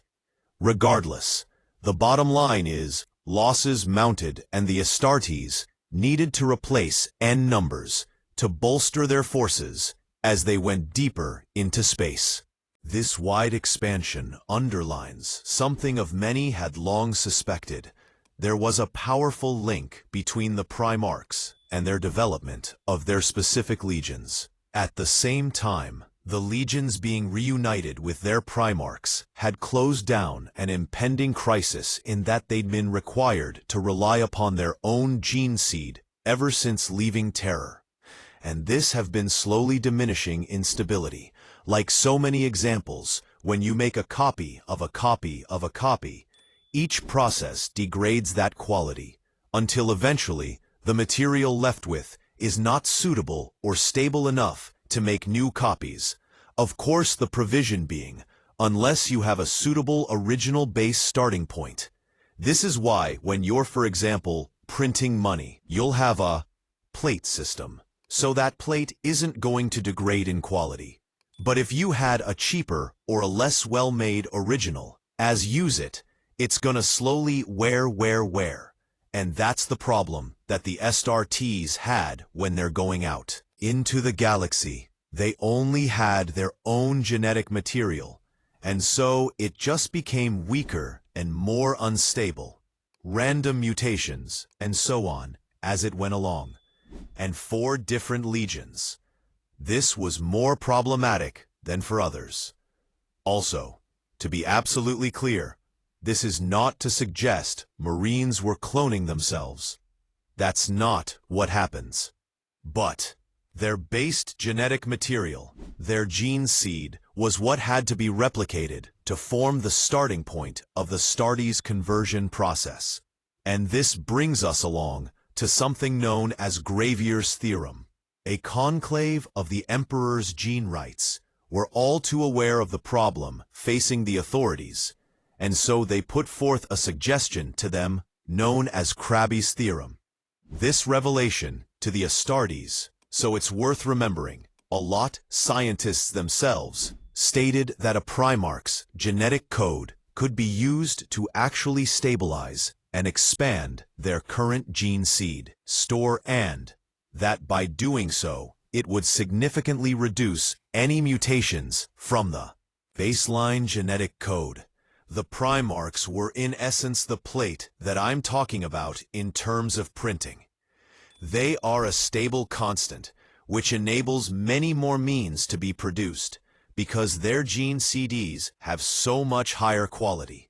Regardless, the bottom line is, losses mounted and the Astartes needed to replace N numbers to bolster their forces as they went deeper into space. This wide expansion underlines something of many had long suspected. There was a powerful link between the Primarchs and their development of their specific legions. At the same time, the legions being reunited with their Primarchs had closed down an impending crisis in that they'd been required to rely upon their own gene seed ever since leaving Terror. And this have been slowly diminishing in stability. Like so many examples, when you make a copy of a copy of a copy, each process degrades that quality, until eventually the material left with is not suitable or stable enough to make new copies. Of course, the provision being, unless you have a suitable original base starting point. This is why when you're, for example, printing money, you'll have a plate system, so that plate isn't going to degrade in quality. But if you had a cheaper or a less well-made original, as use it, it's gonna slowly wear. And that's the problem that the Astartes had when they're going out into the galaxy. They only had their own genetic material, and so it just became weaker and more unstable. Random mutations, and so on, as it went along. And 4 different legions. This was more problematic than for others. Also, to be absolutely clear, this is not to suggest Marines were cloning themselves. That's not what happens. But their based genetic material, their gene seed, was what had to be replicated to form the starting point of the Astartes conversion process. And this brings us along to something known as Gravier's theorem, a conclave of the Emperor's gene rights, were all too aware of the problem facing the authorities, and so they put forth a suggestion to them known as Krabbe's Theorem. This revelation to the Astartes, so it's worth remembering, a lot scientists themselves stated that a Primarch's genetic code could be used to actually stabilize and expand their current gene seed store, and that by doing so, it would significantly reduce any mutations from the baseline genetic code. The Primarchs were in essence the plate that I'm talking about in terms of printing. They are a stable constant, which enables many more means to be produced, because their gene CDs have so much higher quality.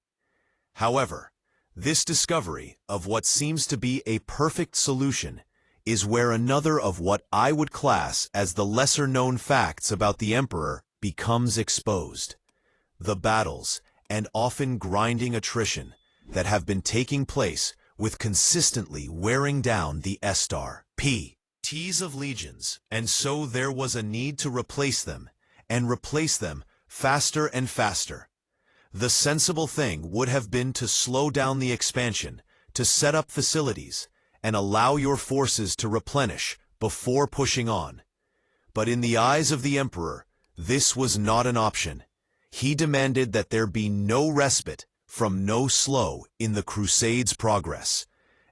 However, this discovery of what seems to be a perfect solution is where another of what I would class as the lesser-known facts about the Emperor becomes exposed. The battles, and often grinding attrition, that have been taking place with consistently wearing down the Astartes of legions, and so there was a need to replace them, and replace them faster and faster. The sensible thing would have been to slow down the expansion, to set up facilities, and allow your forces to replenish before pushing on. But in the eyes of the Emperor, this was not an option. He demanded that there be no respite from no slow in the Crusades' progress,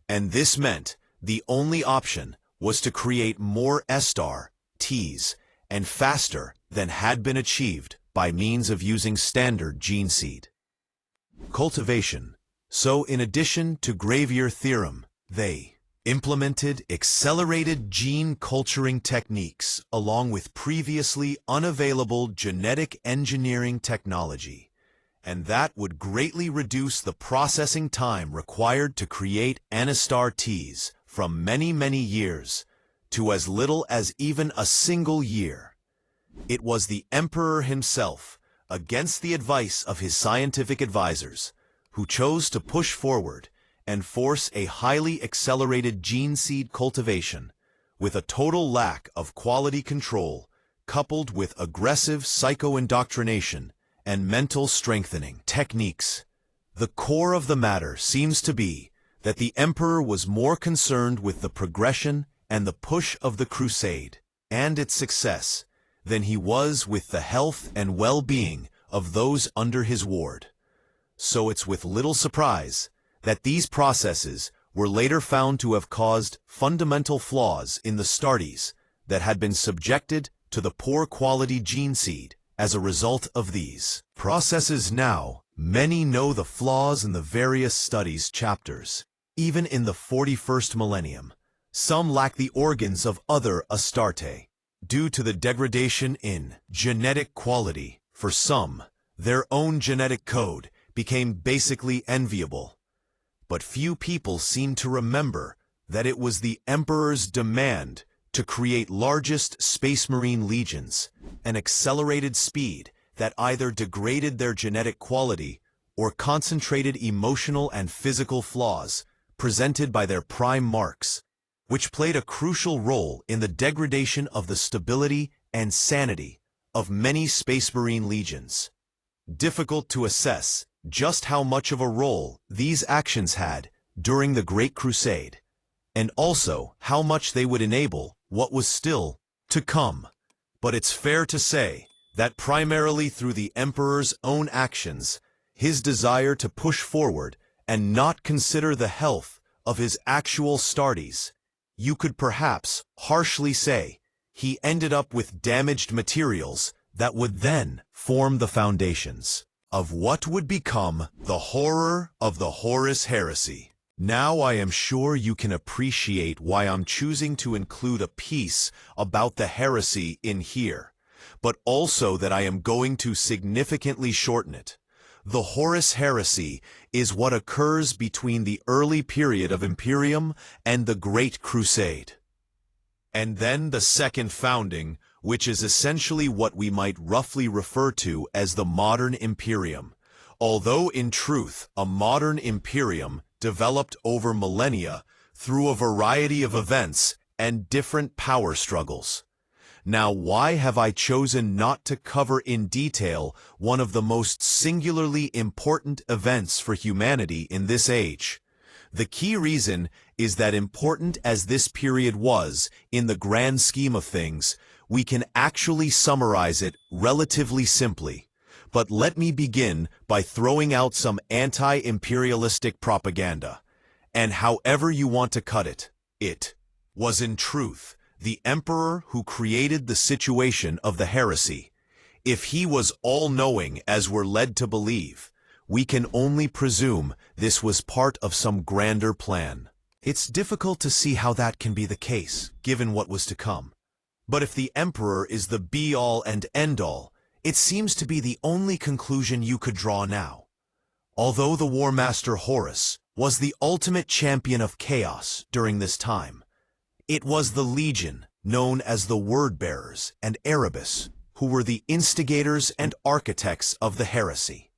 and this meant the only option was to create more Astartes, and faster than had been achieved by means of using standard gene seed cultivation. So in addition to Gravier theorem, they implemented accelerated gene culturing techniques along with previously unavailable genetic engineering technology, and that would greatly reduce the processing time required to create an Astartes from many, many years to as little as even a single year. It was the Emperor himself, against the advice of his scientific advisors, who chose to push forward and force a highly accelerated gene seed cultivation with a total lack of quality control, coupled with aggressive psycho-indoctrination and mental strengthening techniques. The core of the matter seems to be that the Emperor was more concerned with the progression and the push of the crusade and its success than he was with the health and well-being of those under his ward. So it's with little surprise that these processes were later found to have caused fundamental flaws in the Astartes that had been subjected to the poor quality gene seed as a result of these processes. Now, many know the flaws in the various studies chapters. Even in the 41st millennium, some lack the organs of other Astartes, due to the degradation in genetic quality. For some, their own genetic code became basically enviable. But few people seem to remember that it was the Emperor's demand to create largest Space Marine legions, an accelerated speed that either degraded their genetic quality or concentrated emotional and physical flaws presented by their Primarchs, which played a crucial role in the degradation of the stability and sanity of many Space Marine legions. Difficult to assess just how much of a role these actions had during the Great Crusade, and also how much they would enable what was still to come. But it's fair to say that primarily through the Emperor's own actions, his desire to push forward and not consider the health of his actual Astartes, you could perhaps harshly say he ended up with damaged materials that would then form the foundations of what would become the horror of the Horus Heresy. Now I am sure you can appreciate why I'm choosing to include a piece about the heresy in here, but also that I am going to significantly shorten it. The Horus Heresy is what occurs between the early period of Imperium and the Great Crusade, and then the Second Founding, which is essentially what we might roughly refer to as the modern Imperium, although in truth a modern Imperium developed over millennia through a variety of events and different power struggles. Now, why have I chosen not to cover in detail one of the most singularly important events for humanity in this age? The key reason is that important as this period was in the grand scheme of things, we can actually summarize it relatively simply. But let me begin by throwing out some anti-imperialistic propaganda. And however you want to cut it, it was in truth the emperor who created the situation of the heresy. If he was all-knowing as we're led to believe, we can only presume this was part of some grander plan. It's difficult to see how that can be the case, given what was to come. But if the emperor is the be-all and end-all, it seems to be the only conclusion you could draw now. Although the War Master Horus was the ultimate champion of chaos during this time, it was the Legion, known as the Word-Bearers and Erebus, who were the instigators and architects of the heresy.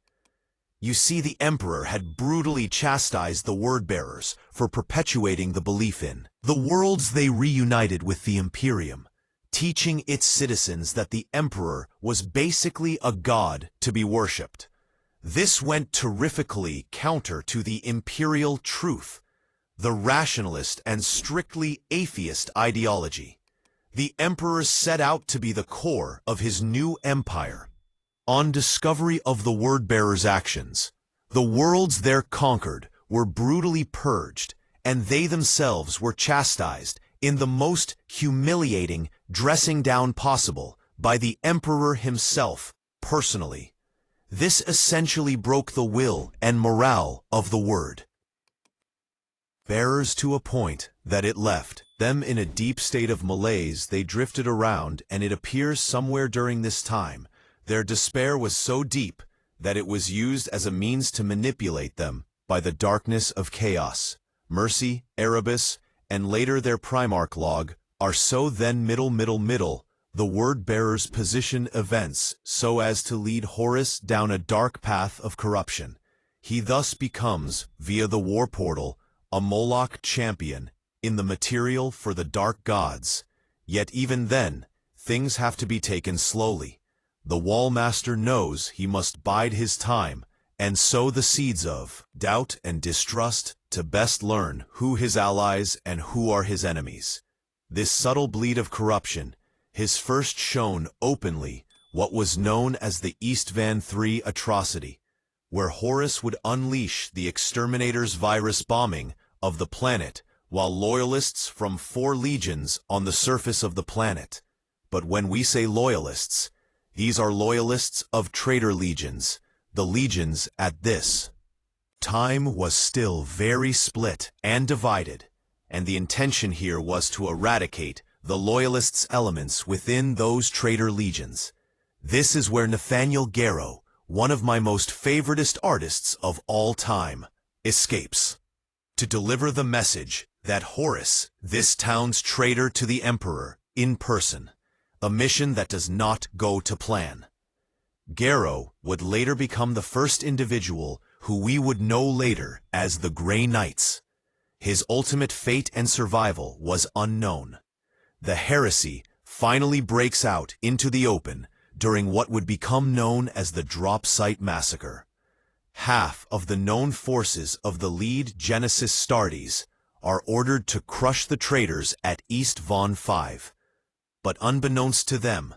You see, the emperor had brutally chastised the Word-Bearers for perpetuating the belief in the worlds they reunited with the Imperium, teaching its citizens that the emperor was basically a god to be worshipped. This went terrifically counter to the imperial truth, the rationalist and strictly atheist ideology. The emperor set out to be the core of his new empire. On discovery of the Word-Bearers' actions, the worlds there conquered were brutally purged, and they themselves were chastised in the most humiliating dressing down possible by the emperor himself personally. This essentially broke the will and morale of the Word-Bearers to a point that it left them in a deep state of malaise. They drifted around, and it appears somewhere during this time, their despair was so deep that it was used as a means to manipulate them by the darkness of chaos. Mercy, Erebus, and later their Primarch log are so then the Word-Bearers position events so as to lead Horus down a dark path of corruption. He thus becomes, via the war portal, a Moloch champion in the material for the dark gods. Yet even then, things have to be taken slowly. The Wallmaster knows he must bide his time and sow the seeds of doubt and distrust to best learn who his allies and who are his enemies. This subtle bleed of corruption is first shown openly what was known as the Eastvan III atrocity, where Horus would unleash the Exterminator's virus bombing of the planet while loyalists from 4 legions on the surface of the planet. But when we say loyalists, these are loyalists of traitor legions. The legions at this time was still very split and divided, and the intention here was to eradicate the loyalists' elements within those traitor legions. This is where Nathaniel Garrow, one of my most favoritist artists of all time, escapes to deliver the message that Horus, this town's traitor to the Emperor, in person, a mission that does not go to plan. Garrow would later become the first individual who we would know later as the Grey Knights. His ultimate fate and survival was unknown. The heresy finally breaks out into the open during what would become known as the Drop Site Massacre. Half of the known forces of the lead Genesis Astartes are ordered to crush the traitors at East Von 5. But unbeknownst to them,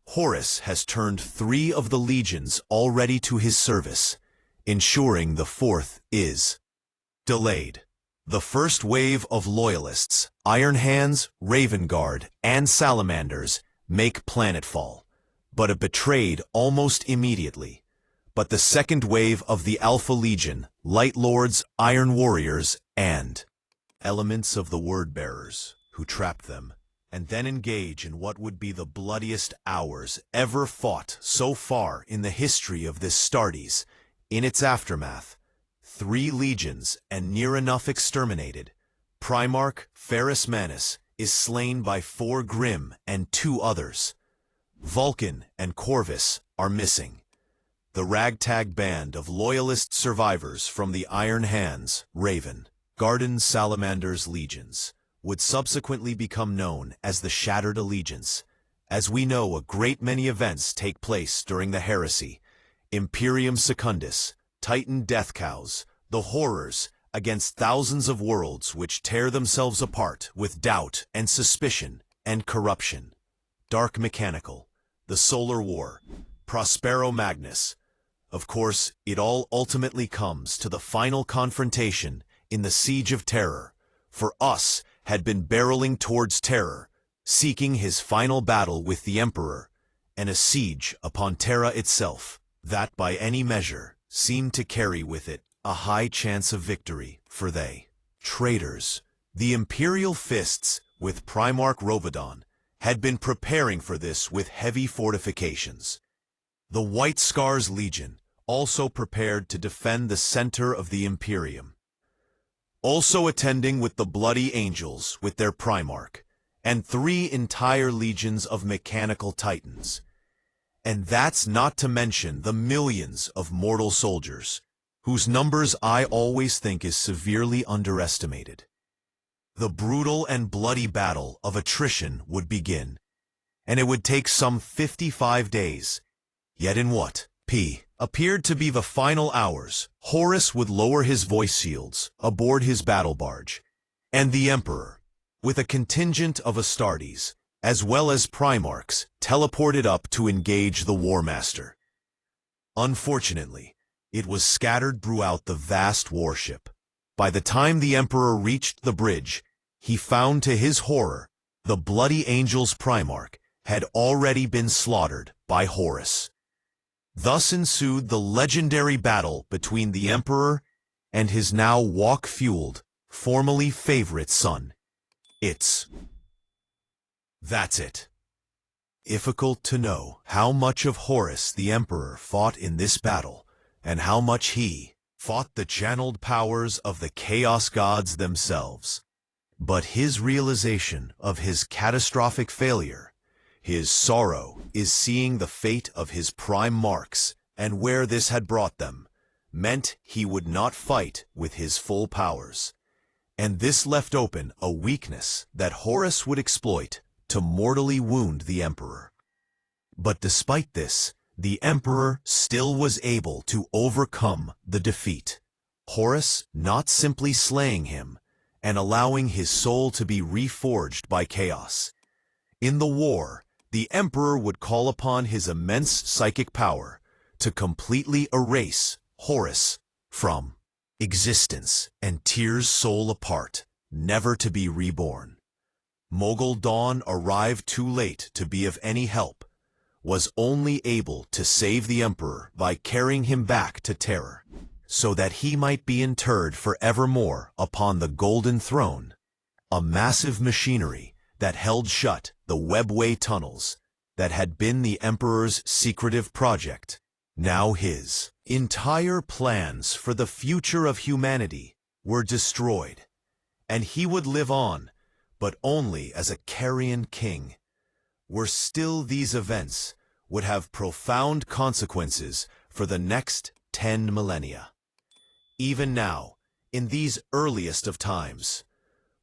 Horus has turned 3 of the legions already to his service, ensuring the 4th is delayed. The first wave of loyalists, Iron Hands, Raven Guard, and Salamanders, make planetfall, but are betrayed almost immediately. But the second wave of the Alpha Legion, Light Lords, Iron Warriors, and elements of the Word-Bearers, who trap them, and then engage in what would be the bloodiest hours ever fought so far in the history of this Astartes. In its aftermath, 3 legions and near enough exterminated, Primarch Ferrus Manus is slain by 4 Grim and 2 others. Vulcan and Corvus are missing. The ragtag band of loyalist survivors from the Iron Hands, Raven, Garden Salamander's legions would subsequently become known as the Shattered Allegiance, As we know, a great many events take place during the Heresy. Imperium Secundus, Titan Death Cows, the Horrors, against thousands of worlds which tear themselves apart with doubt and suspicion and corruption. Dark Mechanical, the Solar War, Prospero Magnus. Of course, it all ultimately comes to the final confrontation in the Siege of Terror. For us, had been barreling towards terror, seeking his final battle with the Emperor, and a siege upon Terra itself, that by any measure seemed to carry with it a high chance of victory, for they, traitors, the Imperial Fists with Primarch Rubicon, had been preparing for this with heavy fortifications. The White Scars Legion also prepared to defend the center of the Imperium, also attending with the Bloody Angels with their Primarch, and 3 entire legions of mechanical titans. And that's not to mention the millions of mortal soldiers, whose numbers I always think is severely underestimated. The brutal and bloody battle of attrition would begin, and it would take some 55 days. Yet in what appeared to be the final hours, Horus would lower his voice shields aboard his battle barge, and the Emperor, with a contingent of Astartes, as well as Primarchs, teleported up to engage the War Master. Unfortunately, it was scattered throughout the vast warship. By the time the Emperor reached the bridge, he found to his horror the Bloody Angels Primarch had already been slaughtered by Horus. Thus ensued the legendary battle between the Emperor and his now walk-fueled, formerly favorite son. That's it. Difficult to know how much of Horus the Emperor fought in this battle, and how much he fought the channeled powers of the Chaos Gods themselves. But his realization of his catastrophic failure, his sorrow is seeing the fate of his Primarchs and where this had brought them, meant he would not fight with his full powers. And this left open a weakness that Horus would exploit to mortally wound the Emperor. But despite this, the Emperor still was able to overcome the defeat, Horus not simply slaying him and allowing his soul to be reforged by chaos. In the war, the Emperor would call upon his immense psychic power to completely erase Horus from existence and tear his soul apart, never to be reborn. Mogul Dawn arrived too late to be of any help, was only able to save the Emperor by carrying him back to Terror, so that he might be interred forevermore upon the Golden Throne, a massive machinery that held shut the webway tunnels that had been the Emperor's secretive project. Now his entire plans for the future of humanity were destroyed, and he would live on, but only as a carrion king. Were still these events would have profound consequences for the next 10 millennia. Even now, in these earliest of times,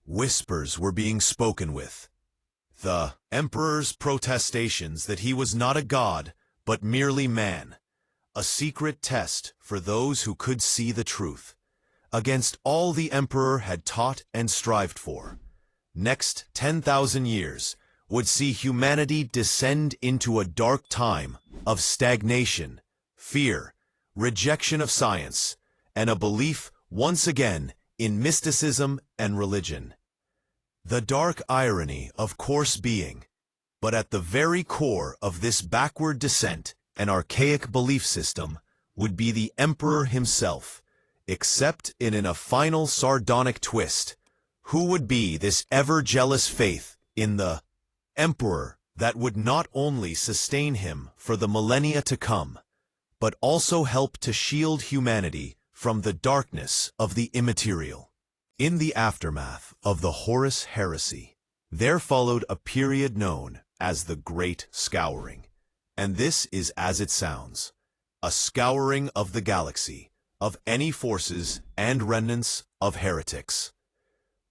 whispers were being spoken with. The Emperor's protestations that he was not a god, but merely man, a secret test for those who could see the truth, against all the Emperor had taught and strived for. Next 10,000 years would see humanity descend into a dark time of stagnation, fear, rejection of science, and a belief once again in mysticism and religion. The dark irony, of course, being, but at the very core of this backward descent and archaic belief system would be the Emperor himself, except in a final sardonic twist. Who would be this ever-jealous faith in the Emperor that would not only sustain him for the millennia to come, but also help to shield humanity from the darkness of the immaterial? In the aftermath of the Horus Heresy, there followed a period known as the Great Scouring. And this is as it sounds, a scouring of the galaxy, of any forces and remnants of heretics.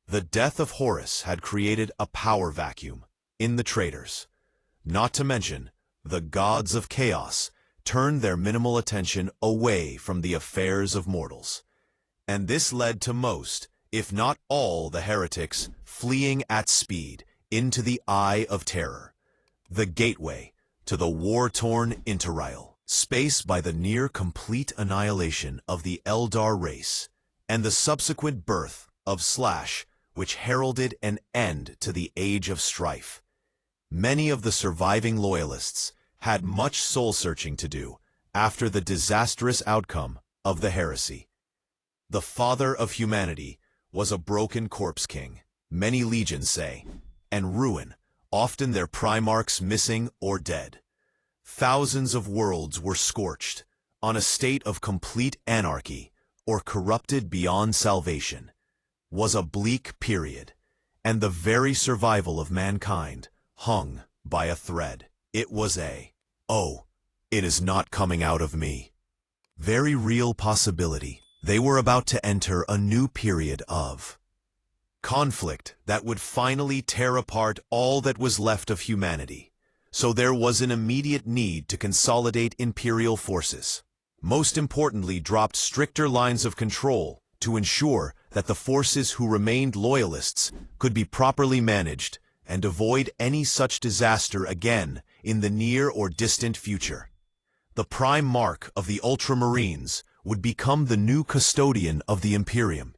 The death of Horus had created a power vacuum in the traitors. Not to mention, the gods of chaos turned their minimal attention away from the affairs of mortals. And this led to most, if not all, the heretics fleeing at speed into the Eye of Terror, the gateway to the war-torn Interrail, space by the near-complete annihilation of the Eldar race, and the subsequent birth of Slash, which heralded an end to the Age of Strife. Many of the surviving loyalists had much soul-searching to do after the disastrous outcome of the Heresy. The father of humanity was a broken corpse king, many legions say, and ruin, often their Primarchs missing or dead. Thousands of worlds were scorched, on a state of complete anarchy, or corrupted beyond salvation. Was a bleak period, and the very survival of mankind hung by a thread. It was oh, it is not coming out of me. Very real possibility. They were about to enter a new period of conflict that would finally tear apart all that was left of humanity. So there was an immediate need to consolidate imperial forces. Most importantly, dropped stricter lines of control to ensure that the forces who remained loyalists could be properly managed and avoid any such disaster again in the near or distant future. The prime mark of the Ultramarines would become the new custodian of the Imperium,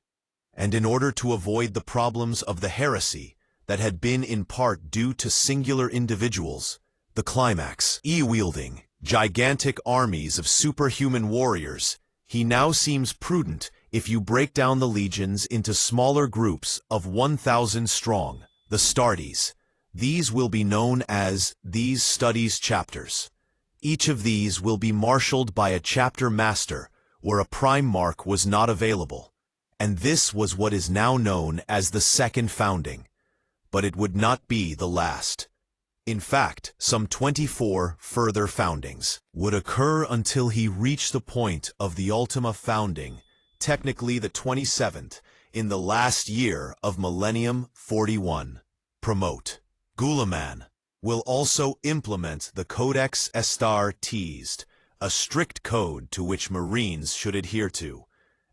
and in order to avoid the problems of the heresy that had been in part due to singular individuals, the climax, wielding gigantic armies of superhuman warriors, he now seems prudent if you break down the legions into smaller groups of 1,000 strong, the Astartes. These will be known as these Studies Chapters. Each of these will be marshaled by a chapter master where a Primarch was not available, and this was what is now known as the Second Founding. But it would not be the last. In fact, some 24 further foundings would occur until he reached the point of the Ultima Founding, technically the 27th, in the last year of Millennium 41. Promote. Guilliman will also implement the Codex Astartes, a strict code to which Marines should adhere to,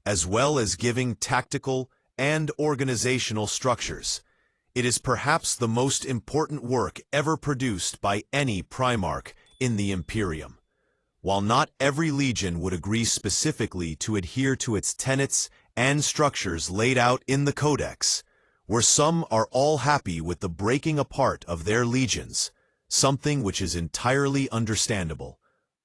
as well as giving tactical and organizational structures. It is perhaps the most important work ever produced by any Primarch in the Imperium. While not every legion would agree specifically to adhere to its tenets and structures laid out in the Codex, where some are all happy with the breaking apart of their legions, something which is entirely understandable,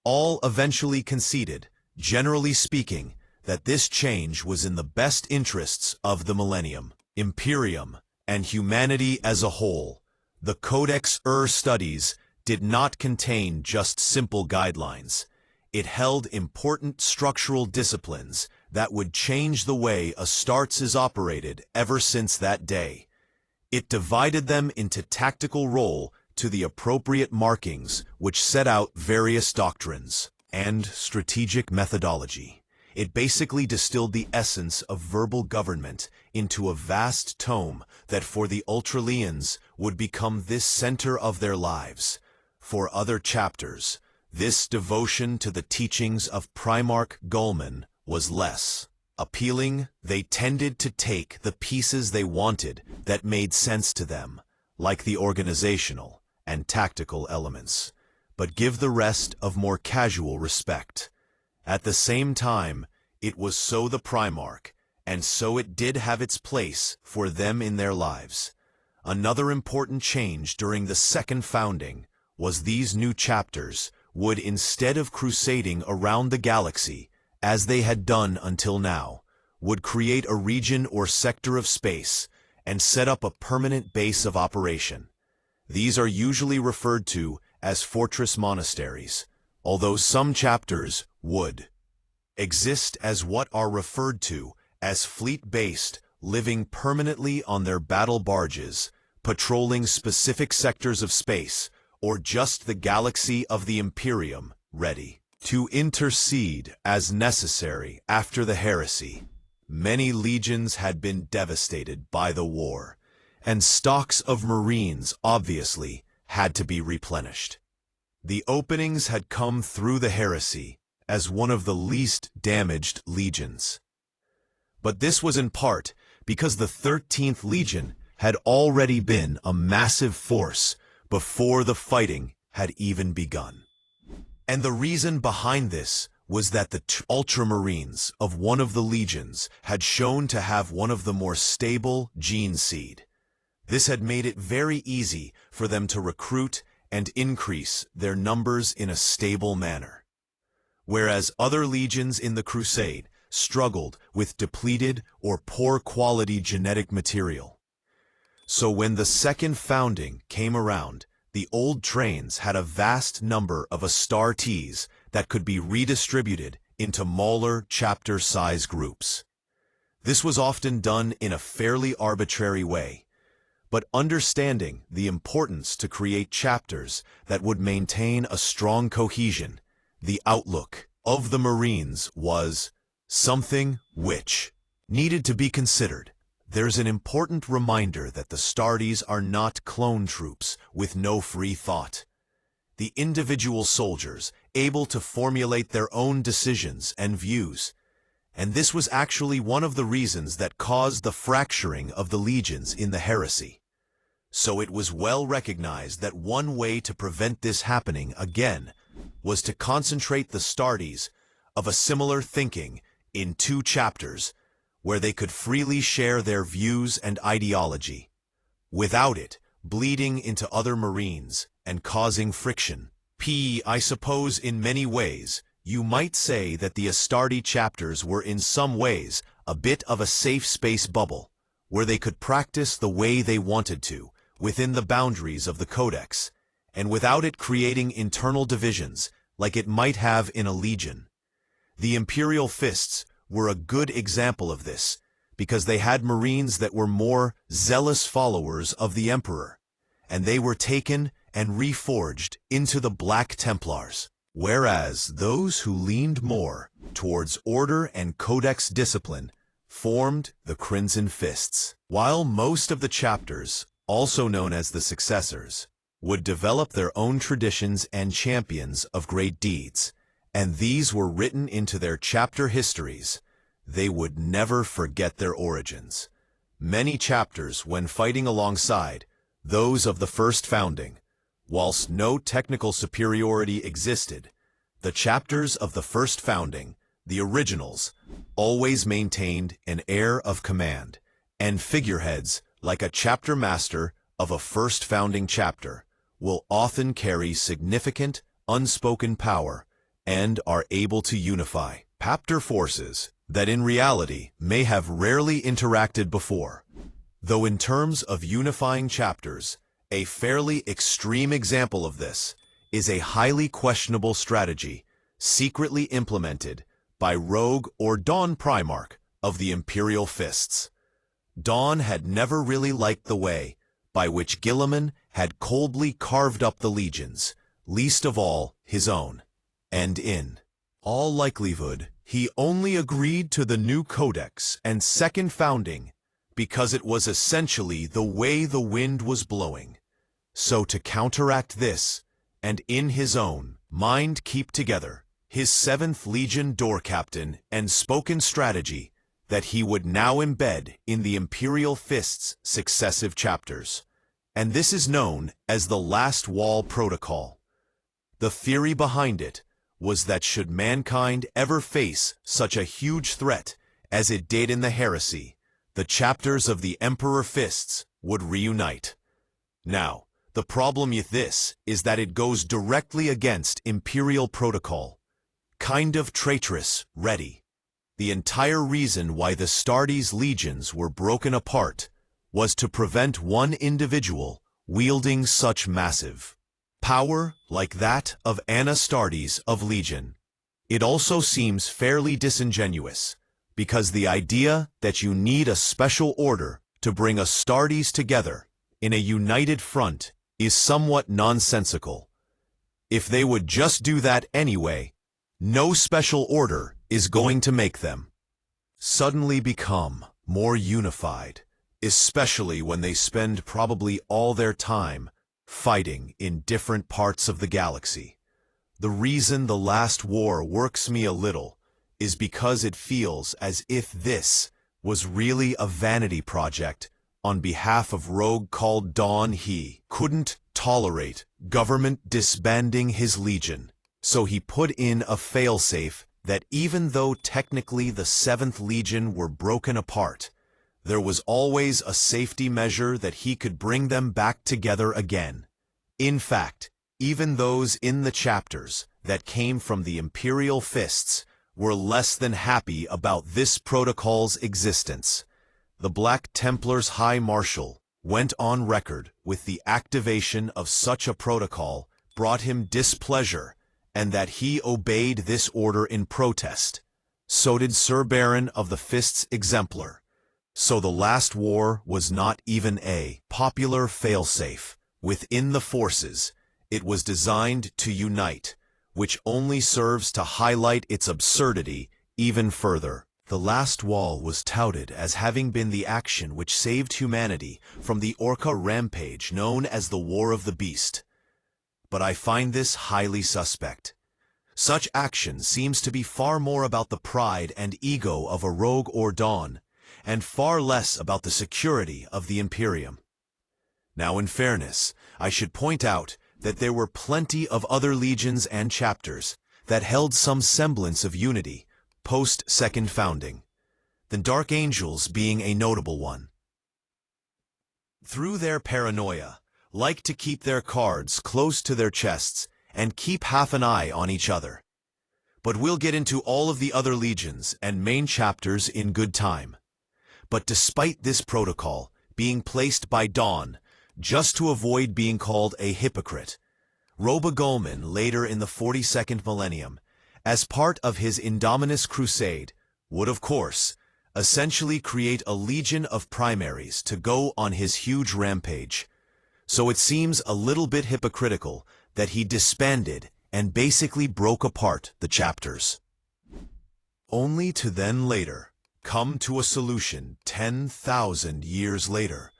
all eventually conceded, generally speaking, that this change was in the best interests of the Millennium, Imperium, and humanity as a whole. The Codex Studies did not contain just simple guidelines. It held important structural disciplines that would change the way Astartes is operated ever since that day. It divided them into tactical role to the appropriate markings which set out various doctrines and strategic methodology. It basically distilled the essence of verbal government into a vast tome that for the Ultralians would become this center of their lives. For other chapters, this devotion to the teachings of Primarch Guilliman was less appealing. They tended to take the pieces they wanted that made sense to them, like the organizational and tactical elements, but give the rest of more casual respect. At the same time, it was so the Primarch, and so it did have its place for them in their lives. Another important change during the Second Founding was these new chapters would, instead of crusading around the galaxy, as they had done until now, would create a region or sector of space and set up a permanent base of operation. These are usually referred to as fortress monasteries, although some chapters would exist as what are referred to as fleet-based, living permanently on their battle barges, patrolling specific sectors of space, or just the galaxy of the Imperium, ready to intercede as necessary after the heresy. Many legions had been devastated by the war, and stocks of Marines, obviously, had to be replenished. The openings had come through the Heresy as one of the least damaged legions. But this was in part because the 13th Legion had already been a massive force before the fighting had even begun. And the reason behind this was that the Ultramarines of one of the legions had shown to have one of the more stable gene seed. This had made it very easy for them to recruit and increase their numbers in a stable manner. Whereas other legions in the Crusade struggled with depleted or poor quality genetic material. So when the second founding came around, the old trains had a vast number of Astartes that could be redistributed into smaller chapter-size groups. This was often done in a fairly arbitrary way, but understanding the importance to create chapters that would maintain a strong cohesion, the outlook of the Marines was something which needed to be considered. There's an important reminder that the Astartes are not clone troops with no free thought. The individual soldiers able to formulate their own decisions and views. And this was actually one of the reasons that caused the fracturing of the legions in the Heresy. So it was well recognized that one way to prevent this happening again was to concentrate the Astartes of a similar thinking in 2 chapters where they could freely share their views and ideology, without it bleeding into other Marines and causing friction. I suppose in many ways, you might say that the Astartes chapters were in some ways a bit of a safe space bubble, where they could practice the way they wanted to, within the boundaries of the Codex, and without it creating internal divisions like it might have in a legion. The Imperial Fists were a good example of this, because they had Marines that were more zealous followers of the Emperor, and they were taken and reforged into the Black Templars, whereas those who leaned more towards order and Codex discipline formed the Crimson Fists. While most of the chapters, also known as the successors, would develop their own traditions and champions of great deeds, and these were written into their chapter histories, they would never forget their origins. Many chapters, when fighting alongside those of the first founding, whilst no technical superiority existed, the chapters of the first founding, the originals, always maintained an air of command, and figureheads, like a chapter master of a first founding chapter, will often carry significant, unspoken power and are able to unify chapter forces that in reality may have rarely interacted before. Though in terms of unifying chapters, a fairly extreme example of this is a highly questionable strategy secretly implemented by Rogue or Dawn Primarch of the Imperial Fists. Dawn had never really liked the way by which Guilliman had coldly carved up the legions, least of all his own. And in all likelihood, he only agreed to the new codex and second founding because it was essentially the way the wind was blowing. So to counteract this, and in his own mind keep together his 7th Legion door captain and spoken strategy that he would now embed in the Imperial Fist's successive chapters. And this is known as the Last Wall Protocol. The theory behind it was that should mankind ever face such a huge threat as it did in the Heresy, the chapters of the Emperor Fists would reunite. Now, the problem with this is that it goes directly against Imperial protocol. Kind of traitorous, ready. The entire reason why the Astartes legions were broken apart was to prevent one individual wielding such massive power like that of an Astartes of Legion. It also seems fairly disingenuous, because the idea that you need a special order to bring Astartes together in a united front is somewhat nonsensical. If they would just do that anyway, no special order is going to make them suddenly become more unified, especially when they spend probably all their time fighting in different parts of the galaxy. The reason the last war works me a little is because it feels as if this was really a vanity project on behalf of rogue called Dawn. He couldn't tolerate government disbanding his legion, so he put in a failsafe that even though technically the 7th Legion were broken apart, there was always a safety measure that he could bring them back together again. In fact, even those in the chapters that came from the Imperial Fists were less than happy about this protocol's existence. The Black Templar's High Marshal went on record with the activation of such a protocol brought him displeasure, and that he obeyed this order in protest. So did Sir Baron of the Fists Exemplar. So the last war was not even a popular failsafe within the forces. It was designed to unite, which only serves to highlight its absurdity even further. The last wall was touted as having been the action which saved humanity from the Orca rampage known as the War of the Beast. But I find this highly suspect. Such action seems to be far more about the pride and ego of a rogue or Dawn, and far less about the security of the Imperium. Now, in fairness, I should point out that there were plenty of other legions and chapters that held some semblance of unity post-Second Founding, the Dark Angels being a notable one. Through their paranoia, like to keep their cards close to their chests and keep half an eye on each other. But we'll get into all of the other legions and main chapters in good time. But despite this protocol being placed by Dawn, just to avoid being called a hypocrite, Guilliman later in the 42nd millennium, as part of his Indominus crusade, would of course essentially create a legion of Primaries to go on his huge rampage. So it seems a little bit hypocritical that he disbanded and basically broke apart the chapters. Only to then later come to a solution 10,000 years later,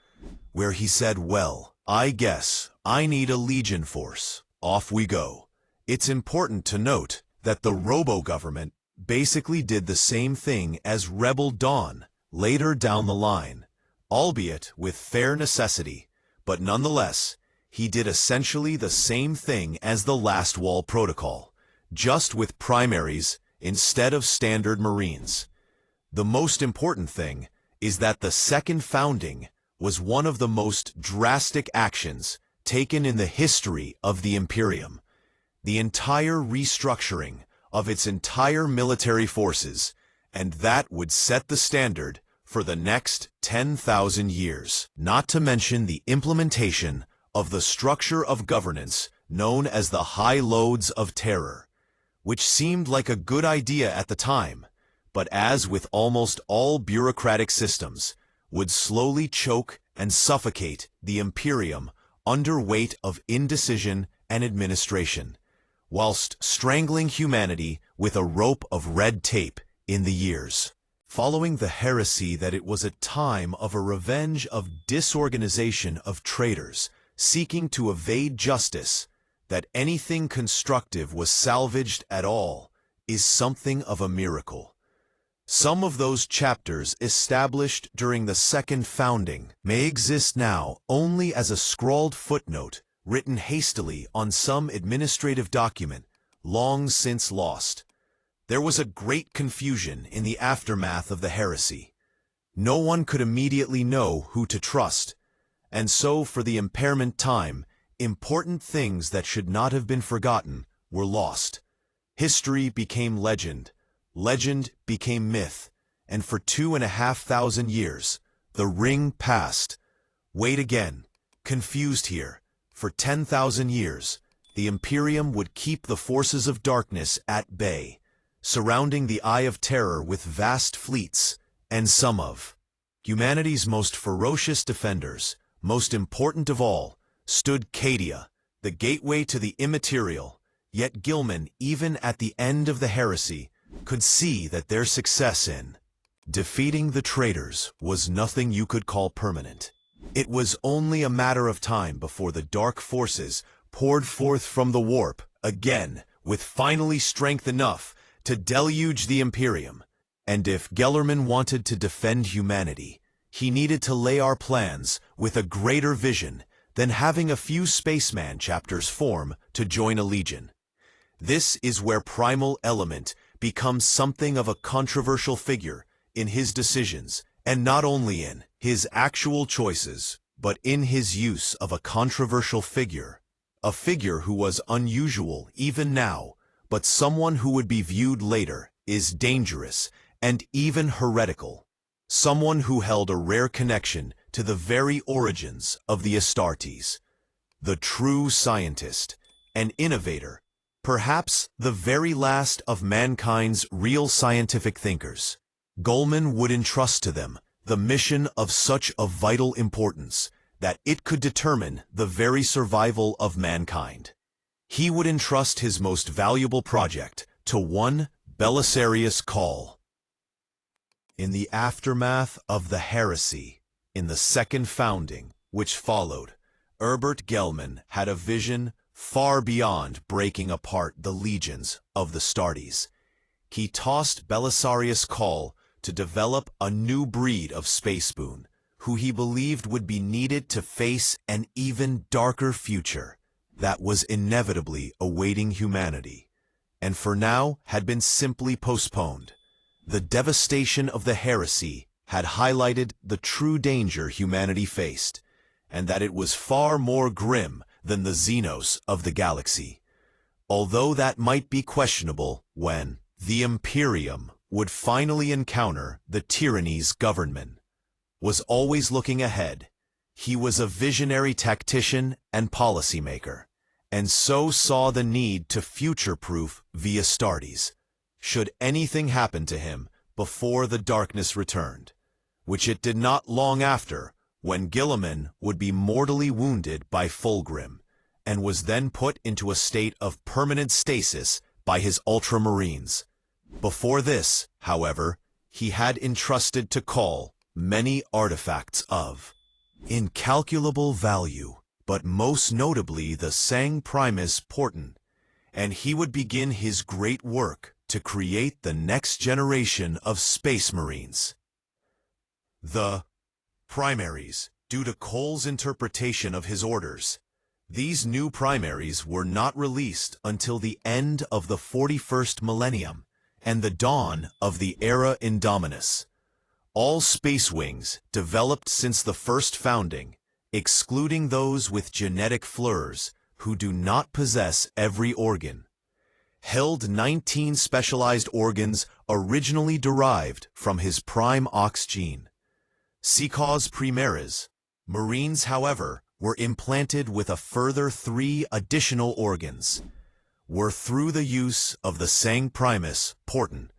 where he said, well, I guess I need a legion force. Off we go. It's important to note that the robo-government basically did the same thing as Rebel Dawn later down the line, albeit with fair necessity, but nonetheless, he did essentially the same thing as the Last Wall Protocol, just with Primaries instead of standard Marines. The most important thing is that the Second Founding was one of the most drastic actions taken in the history of the Imperium. The entire restructuring of its entire military forces, and that would set the standard for the next 10,000 years, not to mention the implementation of the structure of governance known as the High Loads of Terror, which seemed like a good idea at the time, but as with almost all bureaucratic systems, would slowly choke and suffocate the Imperium under weight of indecision and administration, whilst strangling humanity with a rope of red tape in the years. Following the heresy that it was a time of a revenge of disorganization of traitors seeking to evade justice, that anything constructive was salvaged at all is something of a miracle. Some of those chapters established during the Second Founding may exist now only as a scrawled footnote written hastily on some administrative document long since lost. There was a great confusion in the aftermath of the heresy. No one could immediately know who to trust, and so for the impairment time, important things that should not have been forgotten were lost. History became legend, legend became myth, and for 2,500 years, the ring passed. Wait again, confused here. For 10,000 years, the Imperium would keep the forces of darkness at bay, surrounding the Eye of Terror with vast fleets, and some of humanity's most ferocious defenders, most important of all, stood Cadia, the gateway to the immaterial, yet Guilliman, even at the end of the heresy, could see that their success in defeating the traitors was nothing you could call permanent. It was only a matter of time before the dark forces poured forth from the warp again, with finally strength enough to deluge the Imperium. And if Guilliman wanted to defend humanity, he needed to lay our plans with a greater vision than having a few spaceman chapters form to join a legion. This is where Primal Element becomes something of a controversial figure in his decisions, and not only in his actual choices, but in his use of a controversial figure. A figure who was unusual even now, but someone who would be viewed later is dangerous and even heretical. Someone who held a rare connection to the very origins of the Astartes. The true scientist, an innovator, perhaps the very last of mankind's real scientific thinkers. Guilliman would entrust to them the mission of such a vital importance that it could determine the very survival of mankind. He would entrust his most valuable project to one Belisarius Call. In the aftermath of the Heresy, in the second founding, which followed, Guilliman had a vision far beyond breaking apart the legions of the Astartes. He tossed Belisarius Call to develop a new breed of space spoon, who he believed would be needed to face an even darker future that was inevitably awaiting humanity, and for now had been simply postponed. The devastation of the Heresy had highlighted the true danger humanity faced, and that it was far more grim than the Xenos of the galaxy. Although that might be questionable when the Imperium would finally encounter the tyranny's government. Was always looking ahead. He was a visionary tactician and policymaker, and so saw the need to future-proof the Astartes, should anything happen to him before the darkness returned, which it did not long after, when Guilliman would be mortally wounded by Fulgrim, and was then put into a state of permanent stasis by his Ultramarines. Before this, however, he had entrusted to Call many artifacts of incalculable value, but most notably the Sang Primus Portent, and he would begin his great work to create the next generation of Space Marines. The Primaries, due to Cole's interpretation of his orders. These new Primaries were not released until the end of the 41st millennium and the dawn of the Era Indominus. All Space Wings developed since the first founding, excluding those with genetic fleurs who do not possess every organ, held 19 specialized organs originally derived from his Prime Ox gene. Seekaw's Primaris Marines, however, were implanted with a further 3 additional organs, were through the use of the Sang Primus Portent,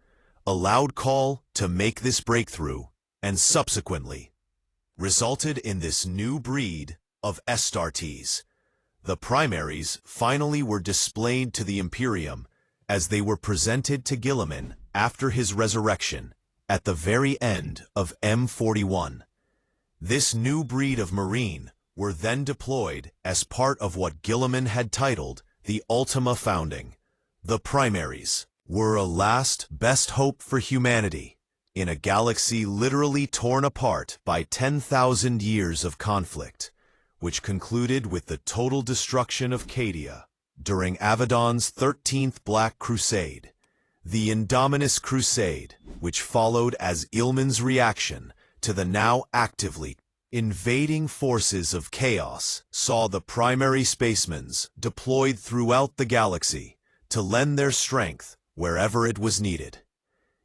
allowed Call to make this breakthrough, and subsequently resulted in this new breed of Astartes. The Primaries finally were displayed to the Imperium as they were presented to Guilliman after his resurrection at the very end of M41. This new breed of Marine were then deployed as part of what Guilliman had titled the Ultima Founding. The Primaries were a last best hope for humanity in a galaxy literally torn apart by 10,000 years of conflict, which concluded with the total destruction of Cadia during Avedon's 13th Black Crusade. The Indominus Crusade, which followed as Guilliman's reaction to the now actively invading forces of Chaos, saw the primary spacemans deployed throughout the galaxy to lend their strength wherever it was needed.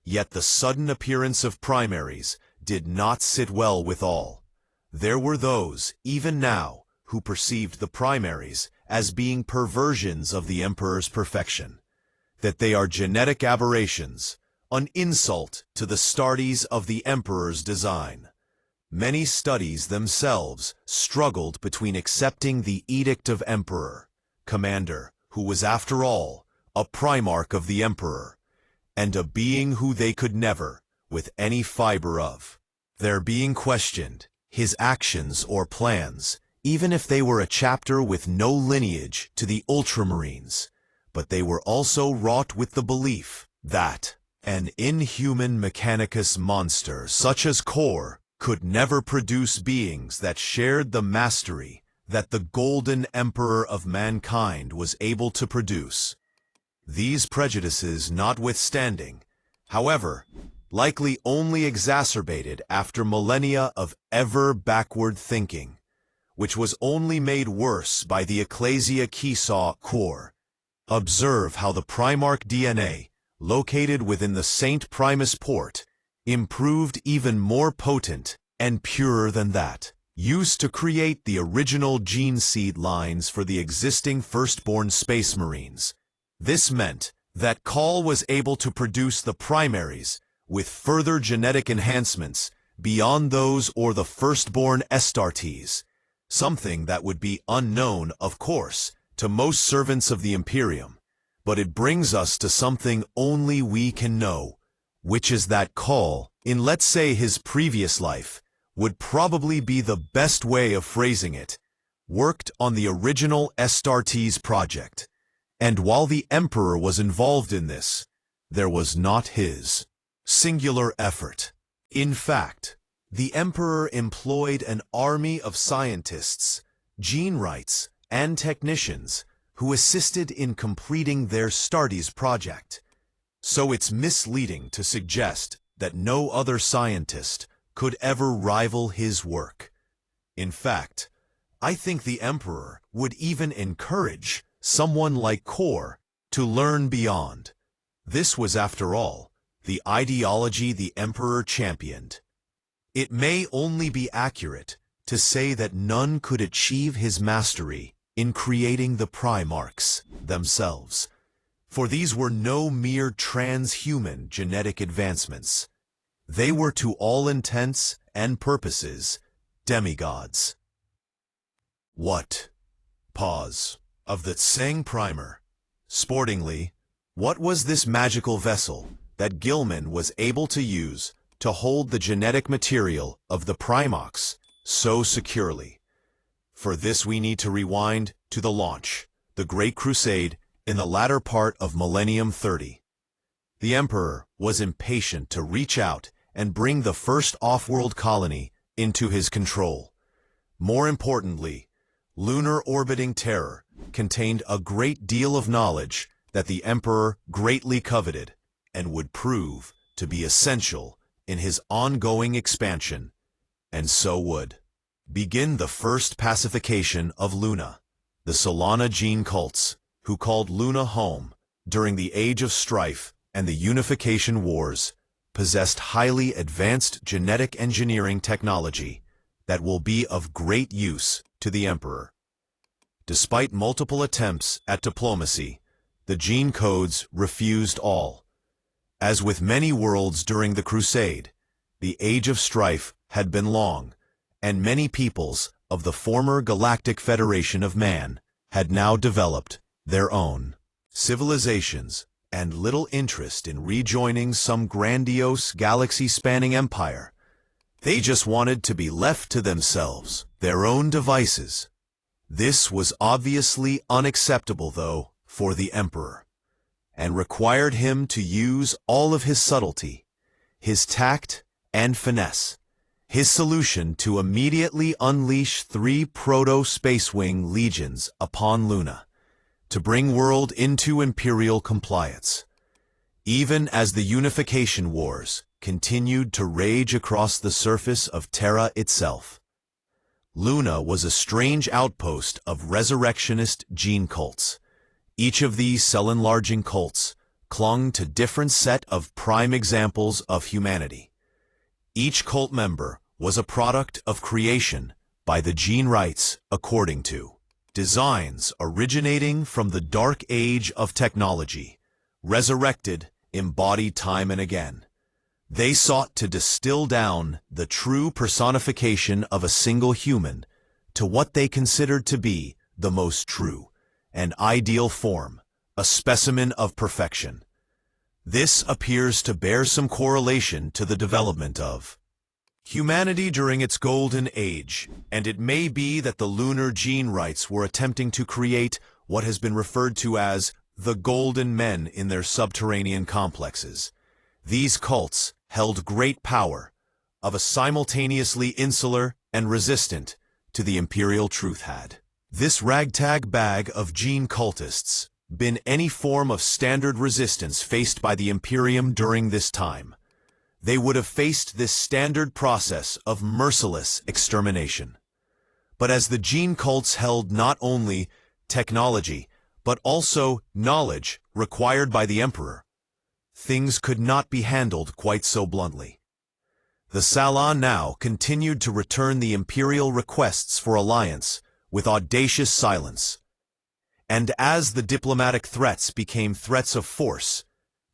Yet the sudden appearance of Primaries did not sit well with all. There were those, even now, who perceived the Primaries as being perversions of the Emperor's perfection, that they are genetic aberrations, an insult to the Astartes of the Emperor's design. Many studies themselves struggled between accepting the Edict of Emperor, Commander, who was after all a Primarch of the Emperor, and a being who they could never, with any fiber of their being questioned, his actions or plans, even if they were a chapter with no lineage to the Ultramarines, but they were also wrought with the belief that an inhuman mechanicus monster such as Kor could never produce beings that shared the mastery that the Golden Emperor of mankind was able to produce. These prejudices notwithstanding, however, likely only exacerbated after millennia of ever-backward thinking, which was only made worse by the Ecclesia Kisaw Kor. Observe how the Primarch DNA, located within the St. Primus port, improved even more potent and purer than that, used to create the original gene seed lines for the existing firstborn Space Marines. This meant that Call was able to produce the Primaries with further genetic enhancements beyond those or the firstborn Astartes, something that would be unknown, of course, to most servants of the Imperium. But it brings us to something only we can know, which is that Call, in let's say his previous life, would probably be the best way of phrasing it, worked on the original Astartes project. And while the Emperor was involved in this, there was not his singular effort. In fact, the Emperor employed an army of scientists, gene wrights, and technicians who assisted in completing their Astartes project. So it's misleading to suggest that no other scientist could ever rival his work. In fact, I think the Emperor would even encourage someone like Kor to learn beyond. This was, after all, the ideology the Emperor championed. It may only be accurate to say that none could achieve his mastery in creating the Primarchs themselves, for these were no mere transhuman genetic advancements. They were, to all intents and purposes, demigods. What? Pause. Of the Tseng Primer. Sportingly, what was this magical vessel that Guilliman was able to use to hold the genetic material of the Primarchs so securely? For this we need to rewind to the launch, the Great Crusade, in the latter part of Millennium 30. The Emperor was impatient to reach out and bring the first off-world colony into his control. More importantly, lunar orbiting terror contained a great deal of knowledge that the Emperor greatly coveted and would prove to be essential in his ongoing expansion, and so would begin the first pacification of Luna. The Solana gene cults, who called Luna home during the Age of Strife and the Unification Wars, possessed highly advanced genetic engineering technology that will be of great use to the Emperor. Despite multiple attempts at diplomacy, the gene codes refused all. As with many worlds during the Crusade, the Age of Strife had been long, and many peoples of the former Galactic Federation of Man had now developed their own civilizations and little interest in rejoining some grandiose galaxy-spanning empire. They just wanted to be left to themselves, their own devices. This was obviously unacceptable, though, for the Emperor, and required him to use all of his subtlety, his tact and finesse. His solution to immediately unleash 3 proto-Spacewing legions upon Luna, to bring world into Imperial compliance. Even as the Unification Wars continued to rage across the surface of Terra itself, Luna was a strange outpost of resurrectionist gene cults. Each of these cell-enlarging cults clung to different set of prime examples of humanity. Each cult member was a product of creation by the gene rights according to designs originating from the dark age of technology, resurrected, embodied time and again. They sought to distill down the true personification of a single human to what they considered to be the most true and ideal form, a specimen of perfection. This appears to bear some correlation to the development of humanity during its golden age, and it may be that the lunar gene rights were attempting to create what has been referred to as the Golden Men in their subterranean complexes. These cults held great power, of a simultaneously insular and resistant to the imperial truth had. This ragtag bag of gene cultists been any form of standard resistance faced by the Imperium during this time. They would have faced this standard process of merciless extermination. But as the gene cults held not only technology, but also knowledge required by the Emperor, things could not be handled quite so bluntly. The Sala now continued to return the imperial requests for alliance with audacious silence. And as the diplomatic threats became threats of force,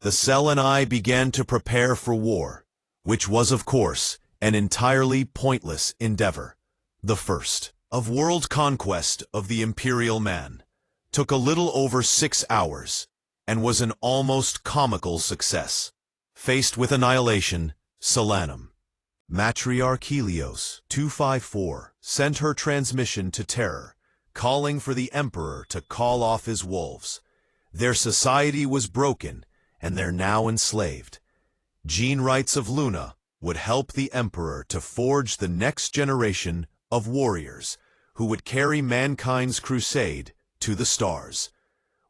the Seleni began to prepare for war, which was, of course, an entirely pointless endeavor. The first of world conquest of the imperial man took a little over 6 hours and was an almost comical success. Faced with annihilation, Solanum, Matriarch Helios 254 sent her transmission to Terror, calling for the Emperor to call off his wolves. Their society was broken, and they're now enslaved. Gene rights of Luna would help the Emperor to forge the next generation of warriors who would carry mankind's crusade to the stars.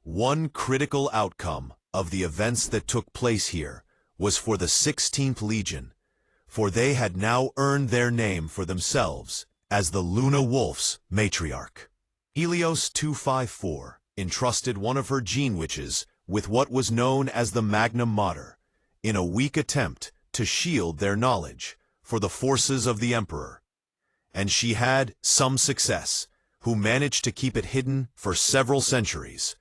One critical outcome of the events that took place here was for the 16th Legion, for they had now earned their name for themselves as the Luna Wolf's matriarch. Helios 254 entrusted one of her gene witches with what was known as the Magnum Mater, in a weak attempt to shield their knowledge for the forces of the Emperor. And she had some success, who managed to keep it hidden for several centuries.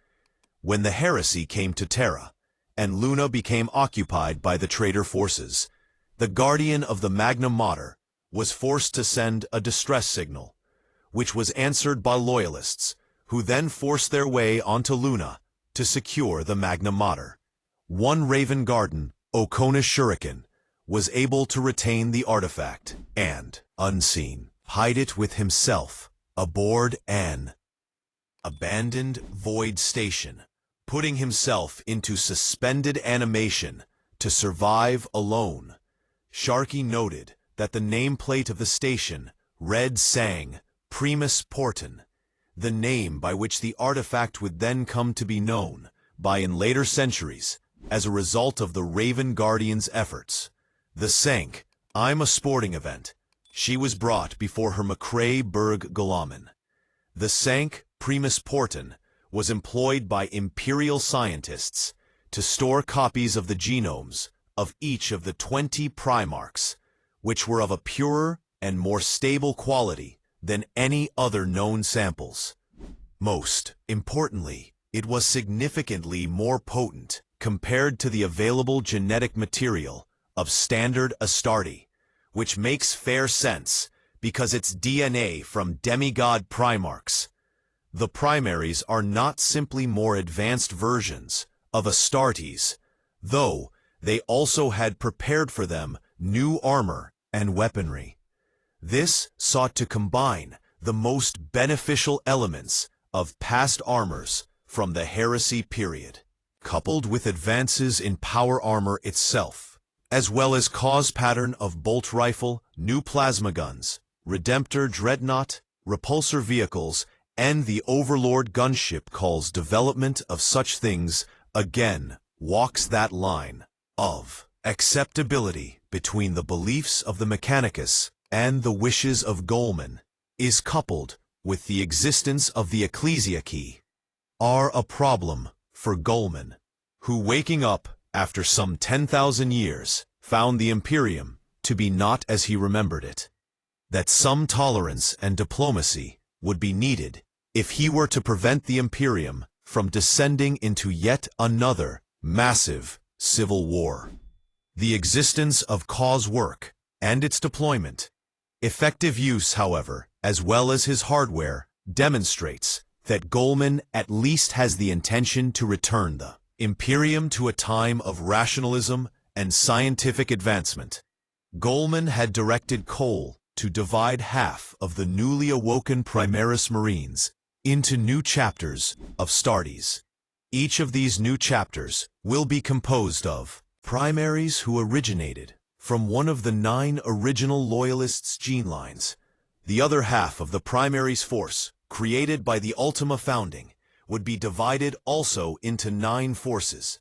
When the Heresy came to Terra, and Luna became occupied by the traitor forces, the guardian of the Magnum Mater was forced to send a distress signal, which was answered by loyalists, who then forced their way onto Luna to secure the Magnum Mater. One Raven Garden, Okona Shuriken, was able to retain the artifact and, unseen, hide it with himself aboard an abandoned void station, putting himself into suspended animation to survive alone. Sharkey noted that the nameplate of the station read sang Primus Porten, the name by which the artifact would then come to be known by in later centuries as a result of the Raven Guardian's efforts. The Sank, I'm a Sporting event. She was brought before her McCrae Berg Guilliman. The Sank Primus Porten was employed by imperial scientists to store copies of the genomes of each of the 20 Primarchs, which were of a purer and more stable quality than any other known samples. Most importantly, it was significantly more potent compared to the available genetic material of standard Astartes, which makes fair sense because it's DNA from demigod Primarchs. The Primaries are not simply more advanced versions of Astartes, though they also had prepared for them new armor and weaponry. This sought to combine the most beneficial elements of past armors from the Heresy period, coupled with advances in power armor itself, as well as cause pattern of bolt rifle, new plasma guns, Redemptor dreadnought, repulsor vehicles, and the Overlord gunship. Calls development of such things again walks that line of acceptability between the beliefs of the Mechanicus and the wishes of Guilliman, is coupled with the existence of the Ecclesiarchy, are a problem for Guilliman, who, waking up after some 10,000 years, found the Imperium to be not as he remembered it. That some tolerance and diplomacy would be needed if he were to prevent the Imperium from descending into yet another massive civil war. The existence of cause work and its deployment, effective use, however, as well as his hardware, demonstrates that Guilliman at least has the intention to return the Imperium to a time of rationalism and scientific advancement. Guilliman had directed Cole to divide half of the newly awoken Primaris Marines into new chapters of Astartes. Each of these new chapters will be composed of primaries who originated from one of the 9 original Loyalists' gene lines. The other half of the Primaries force, created by the Ultima founding, would be divided also into 9 forces,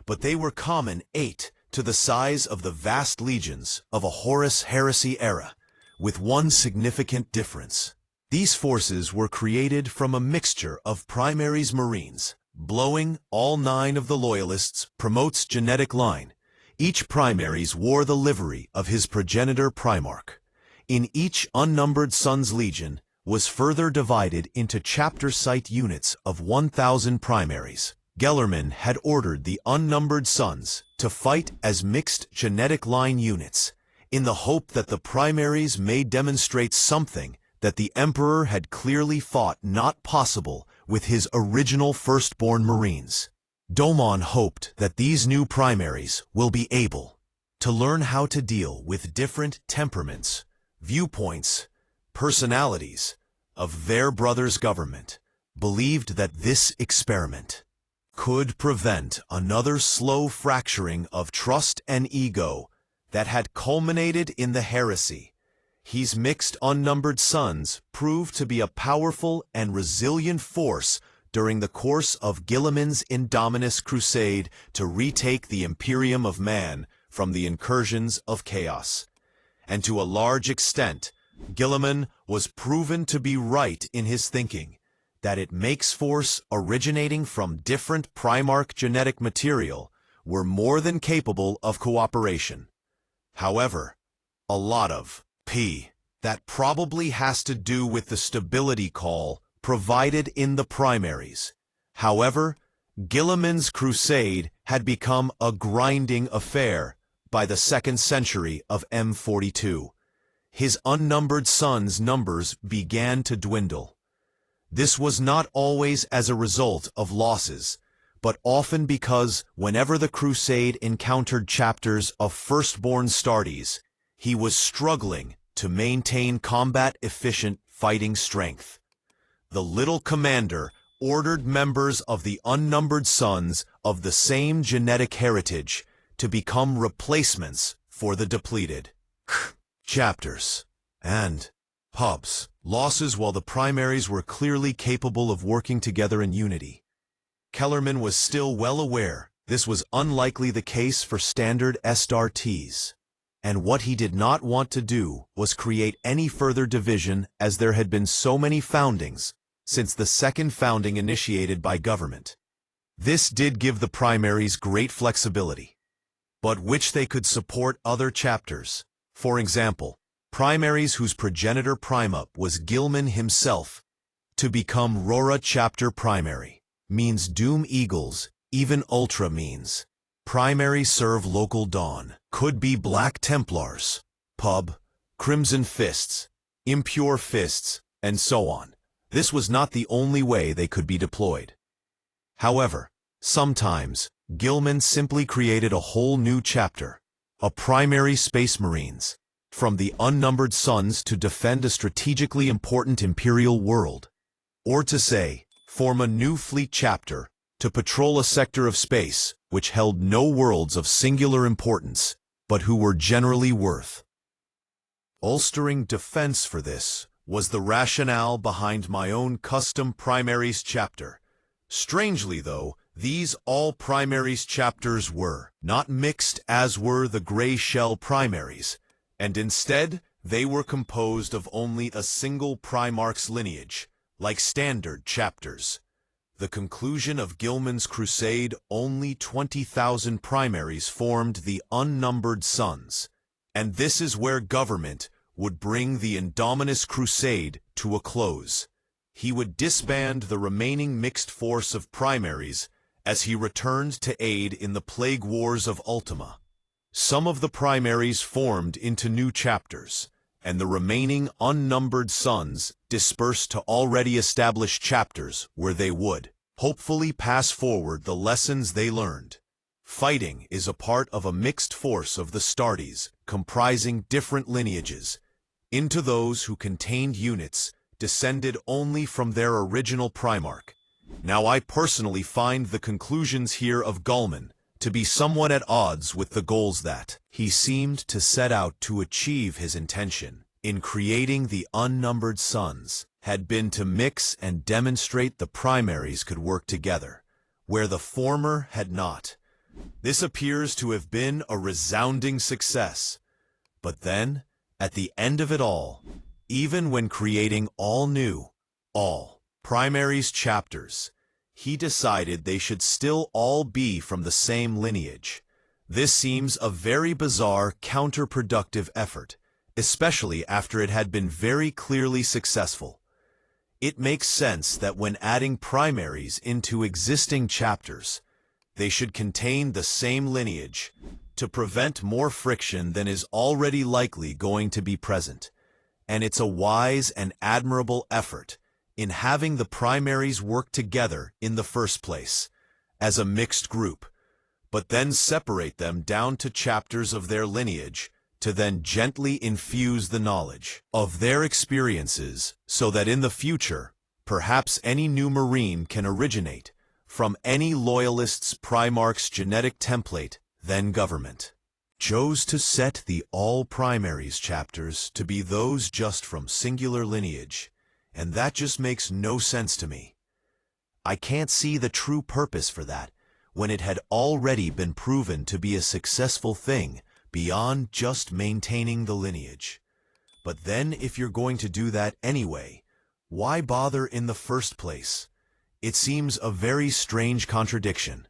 but they were common 8 to the size of the vast legions of a Horus Heresy era, with one significant difference. These forces were created from a mixture of Primaris Marines. Blowing all 9 of the Loyalists promotes genetic line. Each Primaries wore the livery of his progenitor Primarch. In each unnumbered Sons Legion was further divided into chapter site units of 1,000 Primaries. Guilliman had ordered the unnumbered Sons to fight as mixed genetic line units, in the hope that the Primaries may demonstrate something that the Emperor had clearly thought not possible with his original firstborn Marines. Domon hoped that these new Primaries will be able to learn how to deal with different temperaments, viewpoints, personalities of their brother's government, believed that this experiment could prevent another slow fracturing of trust and ego that had culminated in the Heresy. His mixed unnumbered Sons proved to be a powerful and resilient force during the course of Guilliman's Indominus crusade to retake the Imperium of Man from the incursions of Chaos. And to a large extent, Guilliman was proven to be right in his thinking, that it makes force originating from different Primarch genetic material were more than capable of cooperation. However, a lot of that probably has to do with the stability call provided in the Primaries. However, Guilliman's crusade had become a grinding affair by the 2nd century of M42. His unnumbered Sons' numbers began to dwindle. This was not always as a result of losses, but often because whenever the crusade encountered chapters of firstborn Astartes, he was struggling to maintain combat-efficient fighting strength. The little commander ordered members of the unnumbered Sons of the same genetic heritage to become replacements for the depleted chapters and pubs. Losses while the Primaries were clearly capable of working together in unity. Kellerman was still well aware this was unlikely the case for standard Astartes, and what he did not want to do was create any further division, as there had been so many foundings since the 2nd founding initiated by government. This did give the Primaries great flexibility, but which they could support other chapters. For example, Primaries whose progenitor Primup was Guilliman himself, to become Rora chapter Primary, means Doom Eagles, even Ultra means Primary serve local Dawn, could be Black Templars, Pub, Crimson Fists, Impure Fists, and so on. This was not the only way they could be deployed. However, sometimes, Guilliman simply created a whole new chapter, a Primary Space Marines, from the unnumbered Sons to defend a strategically important Imperial world, or to say, form a new fleet chapter to patrol a sector of space which held no worlds of singular importance, but who were generally worth bolstering defense. For this was the rationale behind my own custom Primaries chapter. Strangely though, these all Primaries chapters were not mixed as were the Grey Shell Primaries, and instead they were composed of only a single Primarch's lineage, like standard chapters. The conclusion of Guilliman's crusade, only 20,000 Primaries formed the unnumbered Sons, and this is where government would bring the Indominus crusade to a close. He would disband the remaining mixed force of Primaries as he returned to aid in the Plague Wars of Ultima. Some of the Primaries formed into new chapters, and the remaining unnumbered Sons dispersed to already established chapters where they would hopefully pass forward the lessons they learned Fighting is a part of a mixed force of the Astartes, comprising different lineages. Into those who contained units descended only from their original Primarch. Now I personally find the conclusions here of Guilliman to be somewhat at odds with the goals that he seemed to set out to achieve. His intention in creating the unnumbered sons had been to mix and demonstrate the primaries could work together, where the former had not. This appears to have been a resounding success. But then, at the end of it all, even when creating all Primaris Chapters, he decided they should still all be from the same lineage. This seems a very bizarre, counterproductive effort, especially after it had been very clearly successful. It makes sense that when adding primaries into existing chapters, they should contain the same lineage to prevent more friction than is already likely going to be present. And it's a wise and admirable effort in having the primaries work together in the first place, as a mixed group, but then separate them down to chapters of their lineage to then gently infuse the knowledge of their experiences so that in the future, perhaps any new Marine can originate from any loyalist's Primarch's genetic template, then government chose to set the all Primaris chapters to be those just from singular lineage, and that just makes no sense to me. I can't see the true purpose for that when it had already been proven to be a successful thing beyond just maintaining the lineage. But then if you're going to do that anyway, why bother in the first place? It seems a very strange contradiction.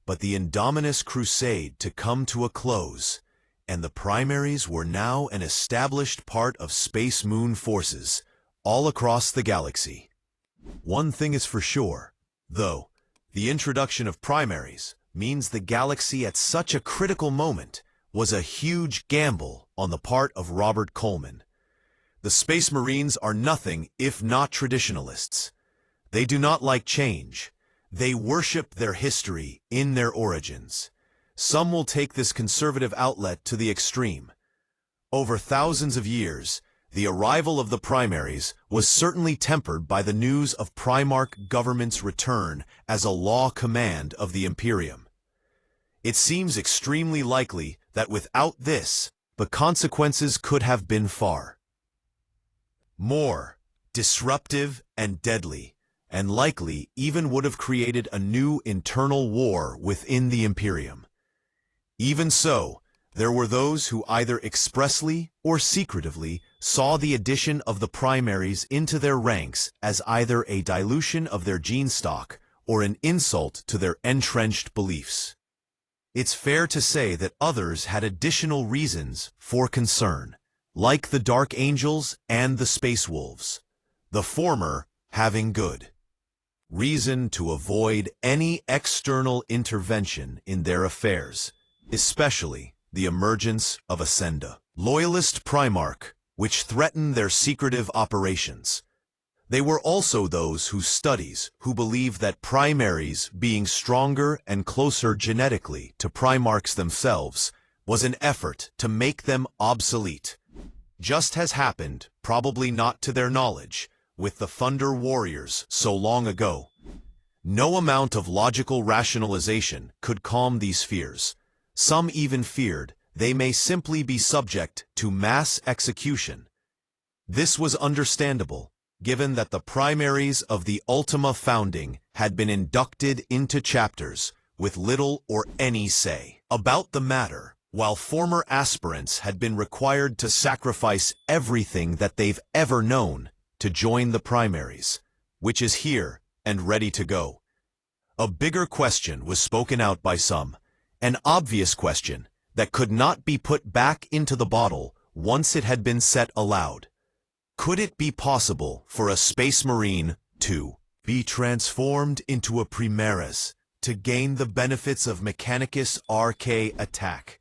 But the Indominus Crusade to come to a close, and the primaries were now an established part of Space Moon forces all across the galaxy. One thing is for sure, though, the introduction of primaries means the galaxy at such a critical moment was a huge gamble on the part of Robert Coleman. The Space Marines are nothing if not traditionalists. They do not like change. They worship their history in their origins. Some will take this conservative outlet to the extreme. Over thousands of years, the arrival of the primaries was certainly tempered by the news of Primarch government's return as a law command of the Imperium. It seems extremely likely that without this, the consequences could have been far more disruptive and deadly, and likely even would have created a new internal war within the Imperium. Even so, there were those who either expressly or secretively saw the addition of the primaries into their ranks as either a dilution of their gene stock or an insult to their entrenched beliefs. It's fair to say that others had additional reasons for concern, like the Dark Angels and the Space Wolves, the former having good reason to avoid any external intervention in their affairs, especially the emergence of a loyalist Primarch, which threatened their secretive operations. They were also those who believed that primaries being stronger and closer genetically to Primarchs themselves was an effort to make them obsolete. Just has happened, probably not to their knowledge, with the Thunder Warriors so long ago. No amount of logical rationalization could calm these fears. Some even feared they may simply be subject to mass execution. This was understandable, given that the primaries of the Ultima founding had been inducted into chapters with little or any say about the matter, while former aspirants had been required to sacrifice everything that they've ever known to join the primaries, which is here and ready to go. A bigger question was spoken out by some, an obvious question that could not be put back into the bottle once it had been set aloud. Could it be possible for a Space Marine to be transformed into a Primaris to gain the benefits of Mechanicus RK attack,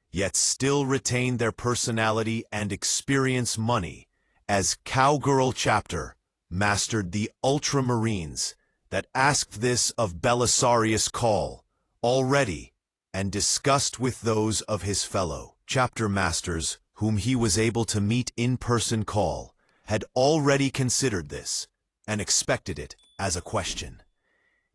yet still retain their personality and experience money, as Cowgirl Chapter mastered the Ultramarines that asked this of Belisarius Call, already and discussed with those of his fellow chapter masters whom he was able to meet in person had already considered this and expected it as a question.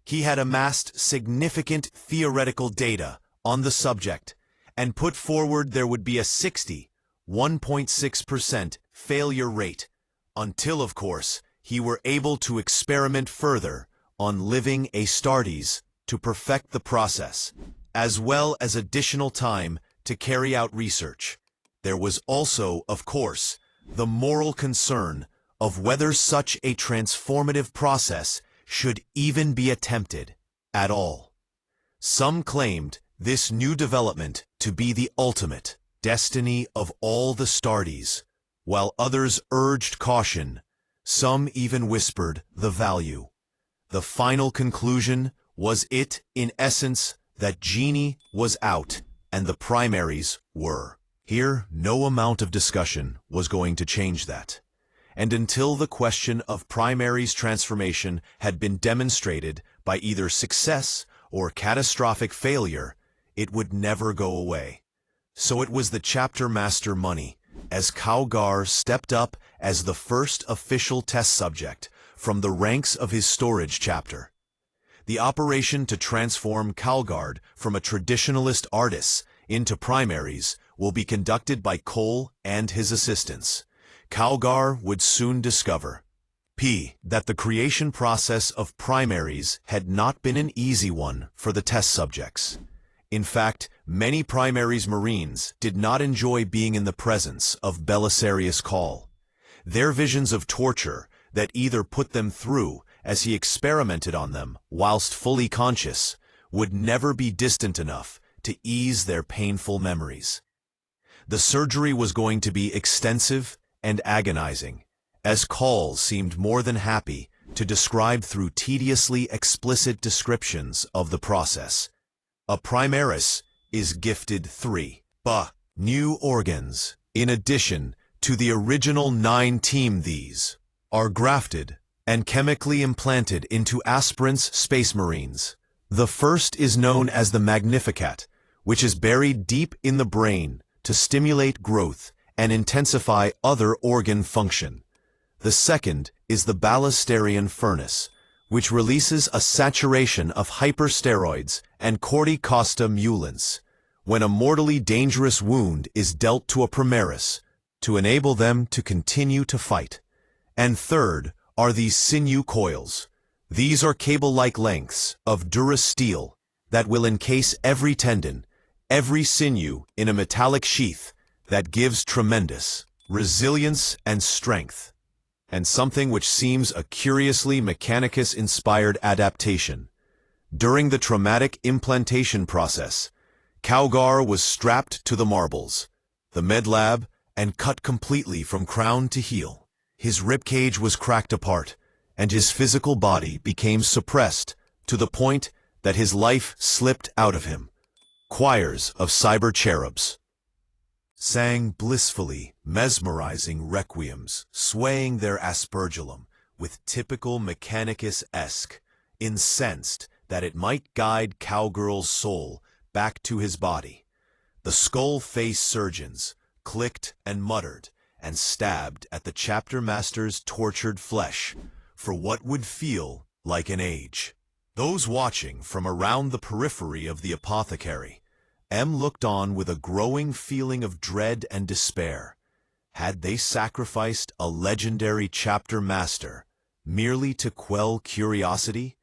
He had amassed significant theoretical data on the subject and put forward there would be a 1.6% failure rate until, of course, he were able to experiment further on living Astartes to perfect the process, as well as additional time to carry out research. There was also, of course, the moral concern of whether such a transformative process should even be attempted at all. Some claimed this new development to be the ultimate destiny of all the Astartes, while others urged caution. Some even whispered the value. The final conclusion was it, in essence, that Genie was out and the Primaries were. Here, no amount of discussion was going to change that. And until the question of Primaries transformation had been demonstrated by either success or catastrophic failure, it would never go away. So it was the chapter master money, as Calgar stepped up as the first official test subject from the ranks of his storage chapter. The operation to transform Calgard from a traditionalist artist into Primaries will be conducted by Cole and his assistants. Calgar would soon discover that the creation process of Primaries had not been an easy one for the test subjects. In fact, many Primaris Marines did not enjoy being in the presence of Belisarius Call. Their visions of torture that either put them through as he experimented on them whilst fully conscious would never be distant enough to ease their painful memories. The surgery was going to be extensive and agonizing, as Call seemed more than happy to describe through tediously explicit descriptions of the process. A Primaris is gifted 3 new organs. In addition to the original 9 these are grafted and chemically implanted into aspirants' Space Marines. The first is known as the Magnificat, which is buried deep in the brain to stimulate growth and intensify other organ function. The second is the Ballistarian Furnace, which releases a saturation of hypersteroids and corticostimulants when a mortally dangerous wound is dealt to a Primaris to enable them to continue to fight. And third are these sinew coils. These are cable-like lengths of durasteel that will encase every tendon, every sinew in a metallic sheath that gives tremendous resilience and strength, and something which seems a curiously Mechanicus-inspired adaptation. During the traumatic implantation process, Calgar was strapped to the marbles, the med lab, and cut completely from crown to heel. His ribcage was cracked apart, and his physical body became suppressed to the point that his life slipped out of him. Choirs of cyber cherubs sang blissfully mesmerizing requiems, swaying their aspergillum with typical Mechanicus-esque, incensed that it might guide Cowgirl's soul back to his body. The skull-faced surgeons clicked and muttered and stabbed at the chapter master's tortured flesh for what would feel like an age. Those watching from around the periphery of the apothecary, M looked on with a growing feeling of dread and despair. Had they sacrificed a legendary chapter master merely to quell curiosity?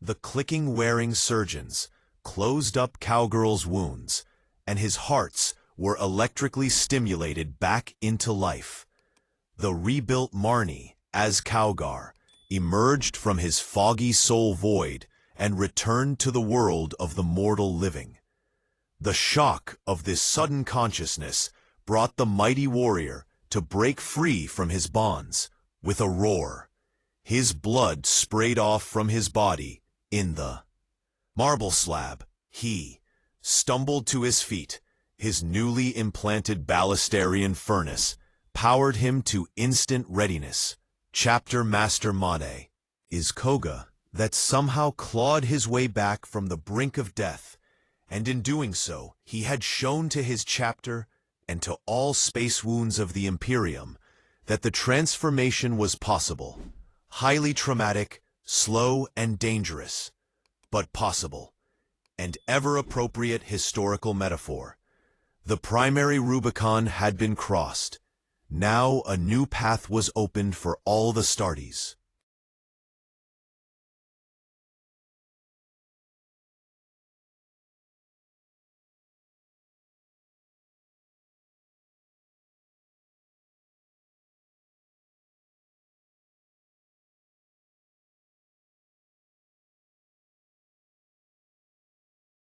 The clicking-wearing surgeons closed up Cowgirl's wounds, and his hearts were electrically stimulated back into life. The rebuilt Marnie, as Calgar, emerged from his foggy soul void and returned to the world of the mortal living. The shock of this sudden consciousness brought the mighty warrior to break free from his bonds with a roar. His blood sprayed off from his body in the marble slab. He stumbled to his feet. His newly implanted Ballistarian Furnace powered him to instant readiness. Chapter Master Made is Koga that somehow clawed his way back from the brink of death And in doing so, he had shown to his chapter and to all space wounds of the Imperium that the transformation was possible, highly traumatic, slow and dangerous, but possible, and ever-appropriate historical metaphor. The primary Rubicon had been crossed. Now a new path was opened for all the Astartes.